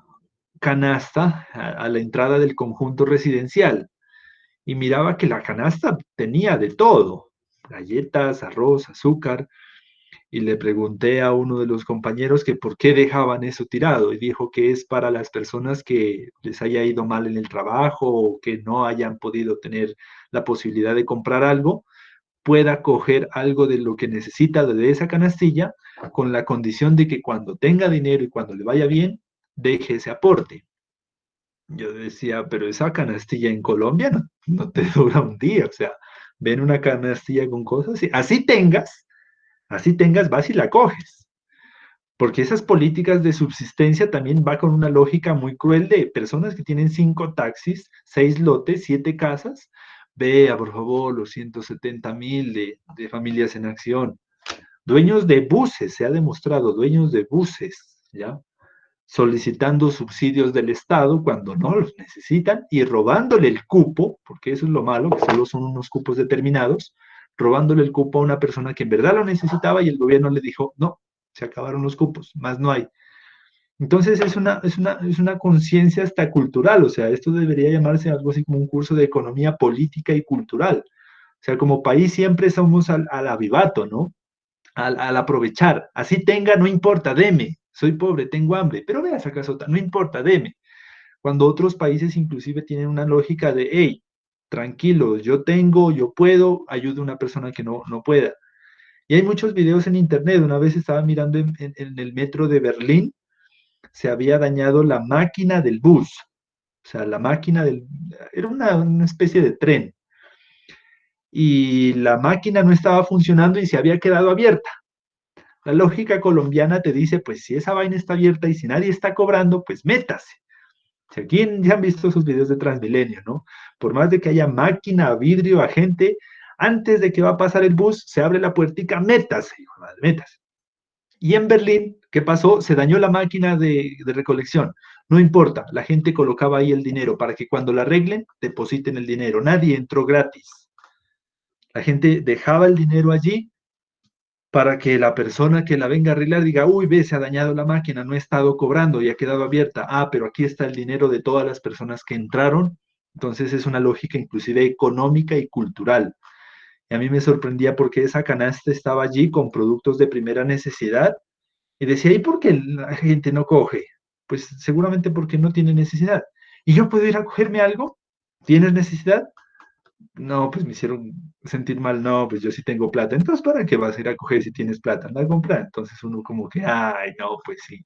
canasta a la entrada del conjunto residencial y miraba que la canasta tenía de todo, galletas, arroz, azúcar, y le pregunté a uno de los compañeros que por qué dejaban eso tirado y dijo que es para las personas que les haya ido mal en el trabajo o que no hayan podido tener la posibilidad de comprar algo, pueda coger algo de lo que necesita de esa canastilla con la condición de que cuando tenga dinero y cuando le vaya bien, deje ese aporte. Yo decía, pero esa canastilla en Colombia no te dura un día, o sea, ven una canastilla con cosas y así tengas, vas y la coges. Porque esas políticas de subsistencia también va con una lógica muy cruel de personas que tienen 5 taxis, 6 lotes, 7 casas. Vea, por favor, los 170.000 de familias en acción. Dueños de buses, se ha demostrado, dueños de buses, ¿ya? Solicitando subsidios del Estado cuando no los necesitan y robándole el cupo, porque eso es lo malo, que solo son unos cupos determinados, robándole el cupo a una persona que en verdad lo necesitaba y el gobierno le dijo, no, se acabaron los cupos, más no hay. Entonces es una conciencia hasta cultural, o sea, esto debería llamarse algo así como un curso de economía política y cultural. O sea, como país siempre somos al avivato, ¿no? Al aprovechar. Así tenga, no importa, deme. Soy pobre, tengo hambre, pero vea esa casota, no importa, deme. Cuando otros países inclusive tienen una lógica de, hey, tranquilo, yo tengo, yo puedo, ayudo a una persona que no pueda. Y hay muchos videos en internet. Una vez estaba mirando en el metro de Berlín, se había dañado la máquina del bus. O sea, era una especie de tren. Y la máquina no estaba funcionando y se había quedado abierta. La lógica colombiana te dice, pues si esa vaina está abierta y si nadie está cobrando, pues métase. Si aquí ya han visto esos videos de Transmilenio, ¿no? Por más de que haya máquina, vidrio, agente, antes de que va a pasar el bus, se abre la puertica, métase, hijo de madre, métase. Y en Berlín, ¿qué pasó? Se dañó la máquina de recolección. No importa, la gente colocaba ahí el dinero para que cuando la arreglen, depositen el dinero. Nadie entró gratis. La gente dejaba el dinero allí para que la persona que la venga a arreglar diga, uy, ve, se ha dañado la máquina, no he estado cobrando y ha quedado abierta. Ah, pero aquí está el dinero de todas las personas que entraron. Entonces es una lógica inclusive económica y cultural. Y a mí me sorprendía porque esa canasta estaba allí con productos de primera necesidad y decía, ¿y por qué la gente no coge? Pues seguramente porque no tiene necesidad. ¿Y yo puedo ir a cogerme algo? ¿Tienes necesidad? No, pues me hicieron sentir mal, no, pues yo sí tengo plata. Entonces, ¿para qué vas a ir a coger si tienes plata? Anda a comprar. Entonces uno como que, ay, no, pues sí.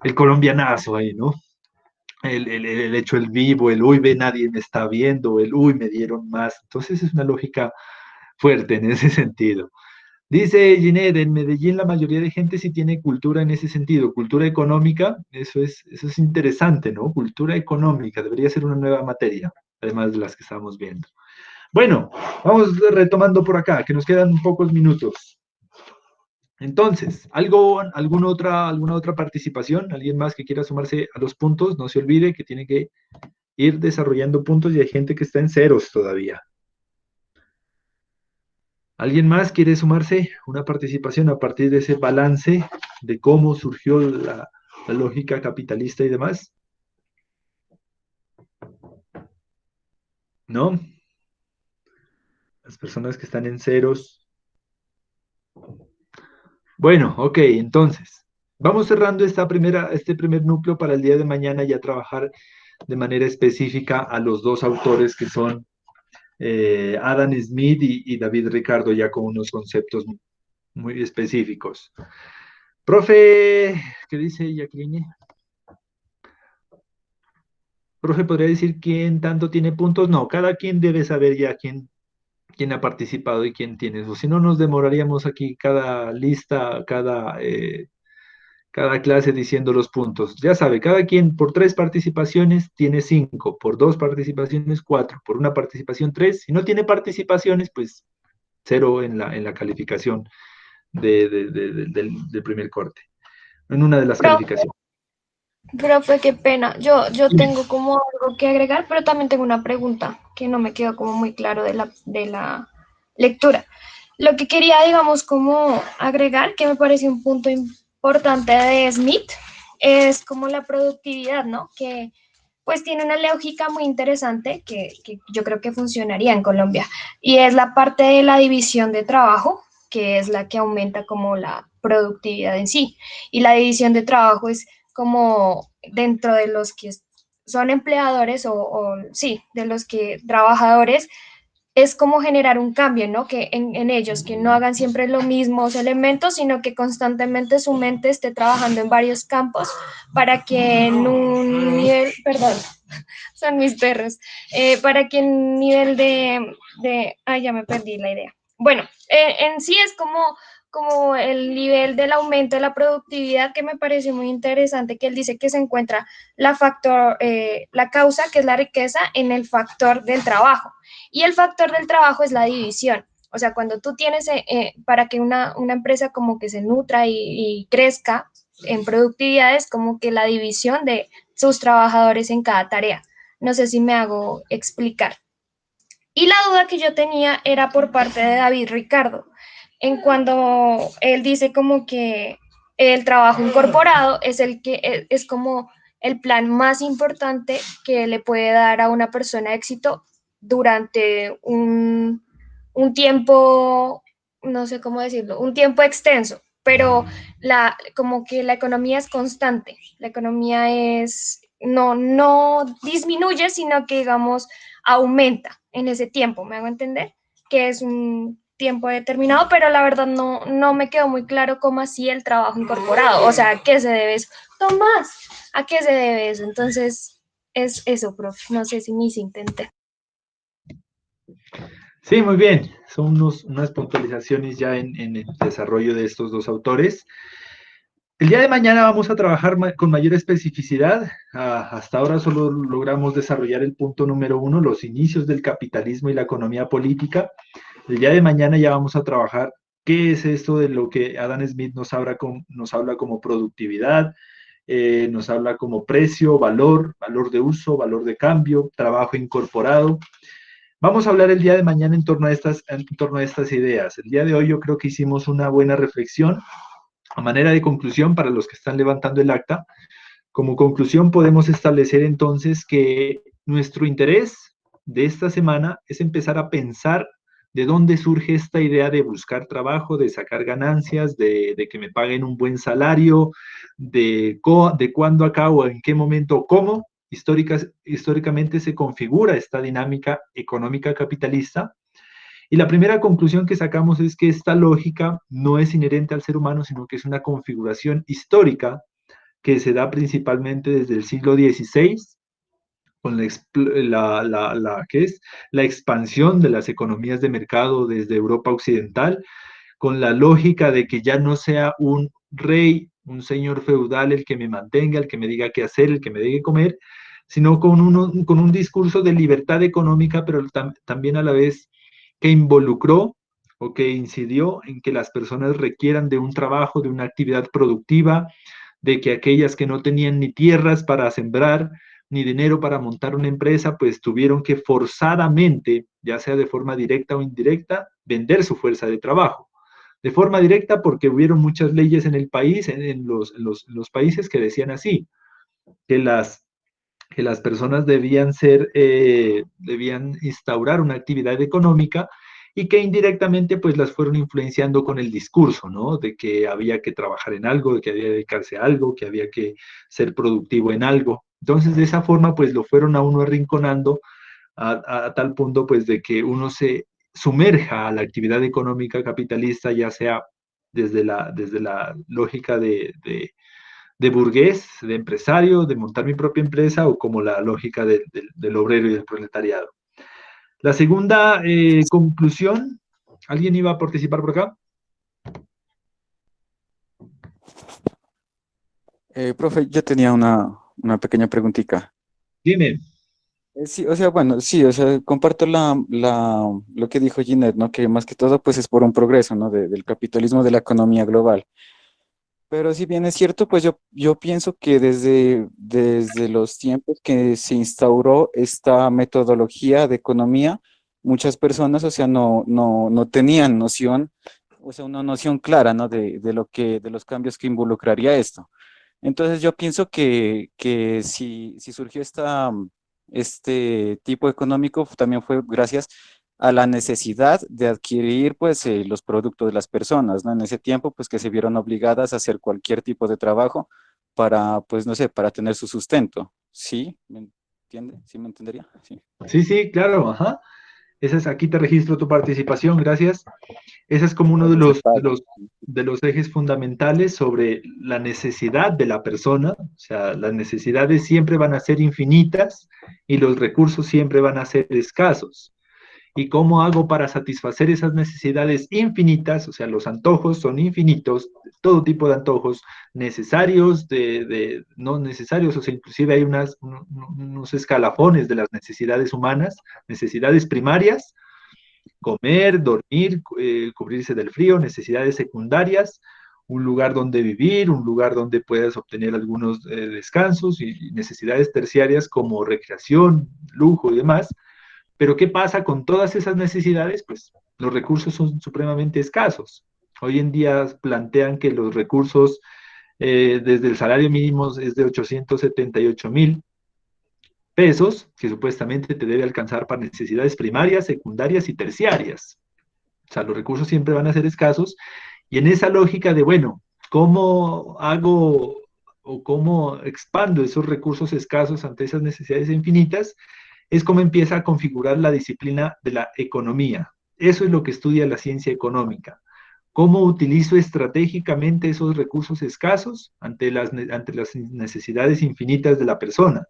El colombianazo ahí, ¿no? El hecho, el vivo, el uy, ve, nadie me está viendo, el uy, me dieron más. Entonces es una lógica fuerte en ese sentido. Dice Ginette, en Medellín la mayoría de gente sí tiene cultura en ese sentido, cultura económica, eso es interesante, ¿no? Cultura económica, debería ser una nueva materia, además de las que estamos viendo. Bueno, vamos retomando por acá, que nos quedan pocos minutos. Entonces, ¿alguna otra participación? ¿Alguien más que quiera sumarse a los puntos? No se olvide que tiene que ir desarrollando puntos y hay gente que está en ceros todavía. ¿Alguien más quiere sumarse? Una participación a partir de ese balance de cómo surgió la lógica capitalista y demás. ¿No? Las personas que están en ceros. Bueno, ok, entonces, vamos cerrando este primer núcleo para el día de mañana ya trabajar de manera específica a los dos autores que son Adam Smith y David Ricardo, ya con unos conceptos muy específicos. Profe, ¿qué dice Jacqueline? Profe, ¿podría decir quién tanto tiene puntos? No, cada quien debe saber ya quién ha participado y quién tiene eso. Si no, nos demoraríamos aquí cada lista, cada clase diciendo los puntos. Ya sabe, cada quien por 3 participaciones tiene 5, por 2 participaciones 4, por una participación 3. Si no tiene participaciones, pues 0 en la calificación del primer corte, en una de las calificaciones. Profe, qué pena. Yo tengo como algo que agregar, pero también tengo una pregunta que no me quedó como muy claro de la lectura. Lo que quería, digamos, como agregar, que me parece un punto importante de Smith, es como la productividad, ¿no? Que pues tiene una lógica muy interesante que yo creo que funcionaría en Colombia, y es la parte de la división de trabajo, que es la que aumenta como la productividad en sí. Y la división de trabajo es como dentro de los que son empleadores o sí, de los que trabajadores, es como generar un cambio, ¿no? Que en ellos, que no hagan siempre los mismos elementos, sino que constantemente su mente esté trabajando en varios campos para que en un nivel, perdón, son mis perros, para que en nivel ay, ya me perdí la idea. Bueno, en sí es como el nivel del aumento de la productividad, que me pareció muy interesante, que él dice que se encuentra la causa, que es la riqueza, en el factor del trabajo. Y el factor del trabajo es la división. O sea, cuando tú tienes, para que una empresa como que se nutra y crezca en productividades, como que la división de sus trabajadores en cada tarea. No sé si me hago explicar. Y la duda que yo tenía era por parte de David Ricardo, en cuando él dice como que el trabajo incorporado es el que es como el plan más importante que le puede dar a una persona éxito durante un tiempo, no sé cómo decirlo, un tiempo extenso, pero como que la economía es constante, la economía no disminuye, sino que digamos aumenta en ese tiempo, ¿me hago entender? Que es un tiempo determinado, pero la verdad no me quedó muy claro cómo así el trabajo incorporado, o sea, ¿a qué se debe eso? Tomás, ¿a qué se debe eso? Entonces, es eso, profe, no sé si me hice intenté. Sí, muy bien. Son unas puntualizaciones ya en el desarrollo de estos dos autores. El día de mañana vamos a trabajar con mayor especificidad. Hasta ahora solo logramos desarrollar el punto número 1, los inicios del capitalismo y la economía política. El día de mañana ya vamos a trabajar qué es esto de lo que Adam Smith nos habla como productividad, nos habla como precio, valor de uso, valor de cambio, trabajo incorporado. Vamos a hablar el día de mañana en torno a estas ideas. El día de hoy yo creo que hicimos una buena reflexión. A manera de conclusión, para los que están levantando el acta, como conclusión podemos establecer entonces que nuestro interés de esta semana es empezar a pensar de dónde surge esta idea de buscar trabajo, de sacar ganancias, de que me paguen un buen salario, de cuándo acá o en qué momento o cómo históricamente se configura esta dinámica económica capitalista. Y la primera conclusión que sacamos es que esta lógica no es inherente al ser humano, sino que es una configuración histórica que se da principalmente desde el siglo XVI, con ¿qué es? La expansión de las economías de mercado desde Europa occidental, con la lógica de que ya no sea un rey, un señor feudal el que me mantenga, el que me diga qué hacer, el que me deje comer, sino con un discurso de libertad económica, pero también a la vez que involucró o que incidió en que las personas requieran de un trabajo, de una actividad productiva, de que aquellas que no tenían ni tierras para sembrar, ni dinero para montar una empresa, pues tuvieron que forzadamente, ya sea de forma directa o indirecta, vender su fuerza de trabajo. De forma directa porque hubieron muchas leyes en el país, en los países que decían así, que las personas debían instaurar una actividad económica y que indirectamente pues las fueron influenciando con el discurso, ¿no? De que había que trabajar en algo, de que había que dedicarse a algo, que había que ser productivo en algo. Entonces, de esa forma, pues lo fueron a uno arrinconando a tal punto, pues, de que uno se sumerja a la actividad económica capitalista, ya sea desde la lógica de burgués, de empresario, de montar mi propia empresa, o como la lógica del obrero y del proletariado. La segunda conclusión, ¿alguien iba a participar por acá? Profe, yo tenía una pequeña preguntita. Dime. Sí, o sea, bueno, sí, o sea, comparto lo que dijo Ginette, ¿no? Que más que todo, pues es por un progreso, ¿no? Del capitalismo de la economía global. Pero si bien es cierto, pues yo pienso que desde los tiempos que se instauró esta metodología de economía, muchas personas, o sea, no tenían noción, o sea, una noción clara, ¿no? De los cambios que involucraría esto. Entonces yo pienso que si surgió este tipo económico, también fue gracias a la necesidad de adquirir pues los productos de las personas, ¿no? En ese tiempo pues que se vieron obligadas a hacer cualquier tipo de trabajo para pues no sé, para tener su sustento. ¿Sí? ¿Me entiende? ¿Sí me entendería? Sí. Sí, sí, claro, ajá. Aquí te registro tu participación, gracias. Ese es como uno de Gracias, los, de Pablo. los, de los ejes fundamentales sobre la necesidad de la persona. O sea, las necesidades siempre van a ser infinitas y los recursos siempre van a ser escasos. ¿Y cómo hago para satisfacer esas necesidades infinitas? O sea, los antojos son infinitos, todo tipo de antojos, necesarios, no necesarios, o sea, inclusive hay unos escalafones de las necesidades humanas, necesidades primarias, comer, dormir, cubrirse del frío, necesidades secundarias, un lugar donde vivir, un lugar donde puedas obtener algunos descansos, y necesidades terciarias como recreación, lujo y demás. Pero ¿qué pasa con todas esas necesidades? Pues los recursos son supremamente escasos. Hoy en día plantean que los recursos desde el salario mínimo es de 878.000 pesos, que supuestamente te debe alcanzar para necesidades primarias, secundarias y terciarias. O sea, los recursos siempre van a ser escasos, y en esa lógica de, bueno, ¿cómo hago o cómo expando esos recursos escasos ante esas necesidades infinitas? Es como empieza a configurar la disciplina de la economía. Eso es lo que estudia la ciencia económica. ¿Cómo utilizo estratégicamente esos recursos escasos ante las necesidades infinitas de la persona?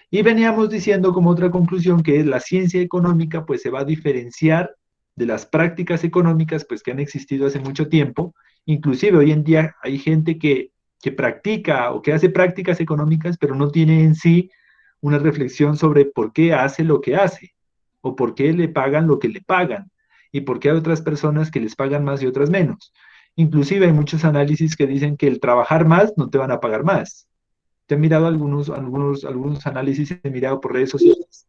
Y veníamos diciendo como otra conclusión que la ciencia económica pues se va a diferenciar de las prácticas económicas pues que han existido hace mucho tiempo. Inclusive hoy en día hay gente que practica o que hace prácticas económicas, pero no tiene en sí una reflexión sobre por qué hace lo que hace, o por qué le pagan lo que le pagan, y por qué hay otras personas que les pagan más y otras menos. Inclusive hay muchos análisis que dicen que el trabajar más no te van a pagar más. Te he mirado algunos análisis, he mirado por redes sociales,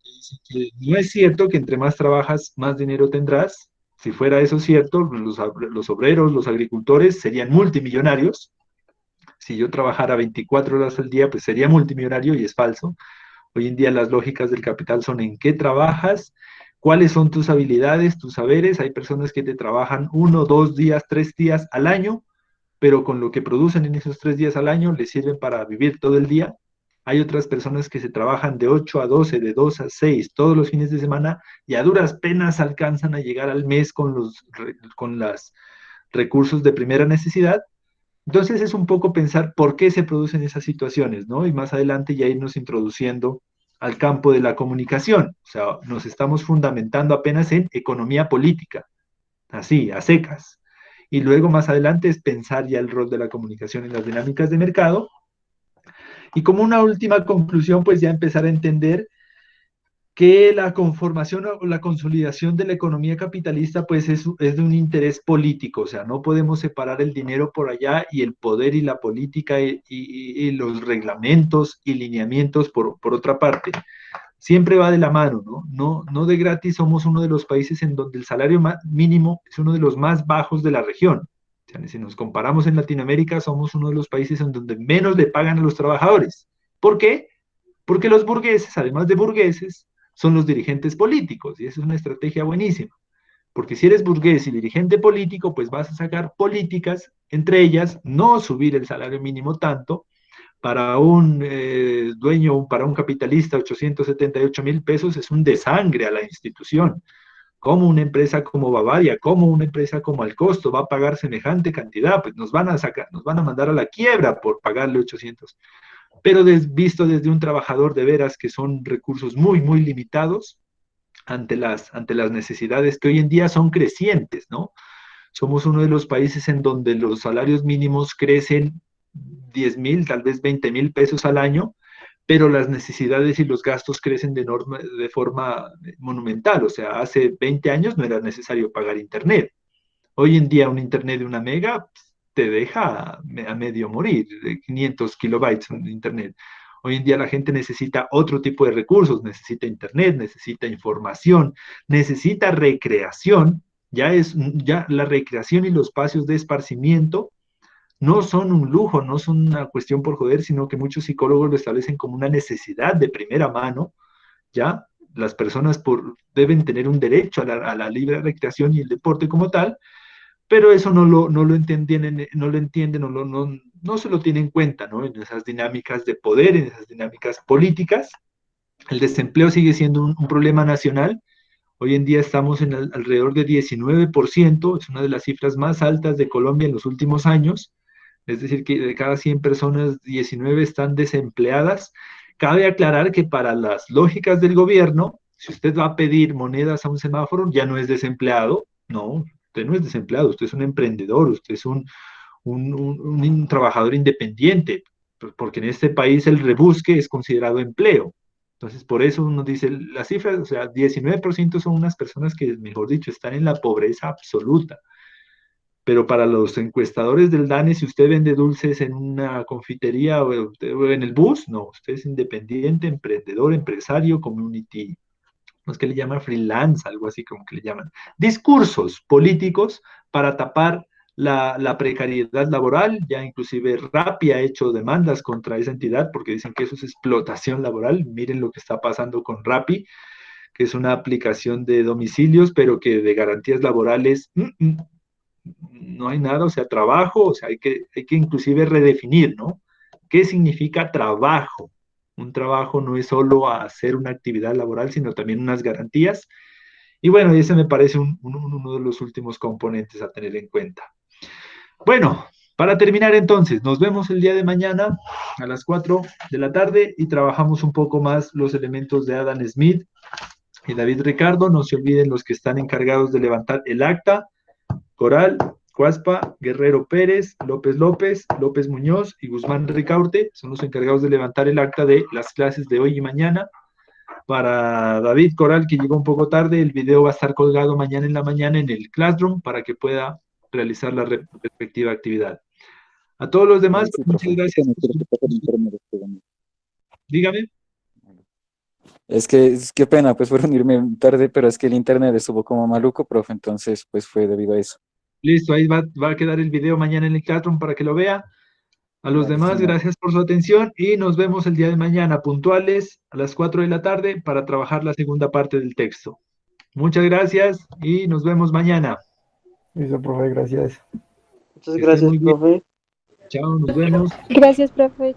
que dicen que no es cierto que entre más trabajas, más dinero tendrás. Si fuera eso cierto, los obreros, los agricultores serían multimillonarios. Si yo trabajara 24 horas al día, pues sería multimillonario, y es falso. Hoy en día las lógicas del capital son en qué trabajas, cuáles son tus habilidades, tus saberes. Hay personas que te trabajan 1, 2 días, 3 días al año, pero con lo que producen en esos 3 días al año les sirven para vivir todo el día. Hay otras personas que se trabajan de 8 a 12, de 2 a 6, todos los fines de semana, y a duras penas alcanzan a llegar al mes con los recursos de primera necesidad. Entonces es un poco pensar por qué se producen esas situaciones, ¿no? Y más adelante ya irnos introduciendo al campo de la comunicación. O sea, nos estamos fundamentando apenas en economía política, así, a secas. Y luego más adelante es pensar ya el rol de la comunicación en las dinámicas de mercado. Y como una última conclusión, pues ya empezar a entender que la conformación o la consolidación de la economía capitalista pues es de un interés político. O sea, no podemos separar el dinero por allá y el poder y la política y los reglamentos y lineamientos por otra parte. Siempre va de la mano, ¿no? No de gratis somos uno de los países en donde el salario mínimo es uno de los más bajos de la región. O sea, si nos comparamos en Latinoamérica, somos uno de los países en donde menos le pagan a los trabajadores. ¿Por qué? Porque los burgueses, además de burgueses, son los dirigentes políticos, y esa es una estrategia buenísima. Porque si eres burgués y dirigente político, pues vas a sacar políticas, entre ellas no subir el salario mínimo tanto. Para un dueño, para un capitalista, 878.000 pesos es un desangre a la institución. ¿Cómo una empresa como Bavaria, cómo una empresa como Alcosto va a pagar semejante cantidad? Pues nos van a sacar, nos van a mandar a la quiebra por pagarle 800. Pero visto desde un trabajador de veras que son recursos muy, muy limitados ante las necesidades que hoy en día son crecientes, ¿no? Somos uno de los países en donde los salarios mínimos crecen 10.000, tal vez 20.000 pesos al año, pero las necesidades y los gastos crecen de forma monumental. O sea, hace 20 años no era necesario pagar internet. Hoy en día un internet de 1 mega te deja a medio morir, de 500 kilobytes de internet. Hoy en día la gente necesita otro tipo de recursos, necesita internet, necesita información, necesita recreación. Ya la recreación y los espacios de esparcimiento no son un lujo, no son una cuestión por joder, sino que muchos psicólogos lo establecen como una necesidad de primera mano, ¿ya? Las personas deben tener un derecho a la libre recreación y el deporte como tal, pero eso no lo entienden, no se lo tienen en cuenta, ¿no? En esas dinámicas de poder, en esas dinámicas políticas. El desempleo sigue siendo un problema nacional. Hoy en día estamos en alrededor de 19%, es una de las cifras más altas de Colombia en los últimos años. Es decir, que de cada 100 personas, 19 están desempleadas. Cabe aclarar que para las lógicas del gobierno, si usted va a pedir monedas a un semáforo, ya no es desempleado. No, usted no es desempleado, usted es un emprendedor, usted es un trabajador independiente, porque en este país el rebusque es considerado empleo. Entonces, por eso uno dice, las cifras, o sea, 19% son unas personas que, mejor dicho, están en la pobreza absoluta. Pero para los encuestadores del DANE, si usted vende dulces en una confitería o en el bus, no, usted es independiente, emprendedor, empresario, community, no es que le llaman freelance, algo así como que le llaman. Discursos políticos para tapar la precariedad laboral, ya inclusive Rappi ha hecho demandas contra esa entidad porque dicen que eso es explotación laboral. Miren lo que está pasando con Rappi, que es una aplicación de domicilios, pero que de garantías laborales no hay nada, o sea, trabajo, o sea, hay que inclusive redefinir, ¿no? ¿Qué significa trabajo? Un trabajo no es solo hacer una actividad laboral, sino también unas garantías. Y bueno, ese me parece uno de los últimos componentes a tener en cuenta. Bueno, para terminar entonces, nos vemos el día de mañana a las 4 de la tarde y trabajamos un poco más los elementos de Adam Smith y David Ricardo. No se olviden los que están encargados de levantar el acta: Coral, Cuaspa, Guerrero Pérez, López López, López Muñoz y Guzmán Ricaurte son los encargados de levantar el acta de las clases de hoy y mañana. Para David Coral, que llegó un poco tarde, el video va a estar colgado mañana en la mañana en el Classroom para que pueda realizar la respectiva actividad. A todos los demás, Sí, muchas profe. gracias. Dígame. Es que, qué pena, pues, por unirme tarde, pero es que el internet estuvo como maluco, profe, entonces, pues, fue debido a eso. Listo, ahí va a quedar el video mañana en el Classroom para que lo vea. A los Vale, demás, señor. gracias por su atención y nos vemos el día de mañana puntuales a las 4 de la tarde para trabajar la segunda parte del texto. Muchas gracias y nos vemos mañana. Listo, profe, gracias. Muchas Que estén gracias, muy bien. profe. Chao, nos vemos. Gracias, profe.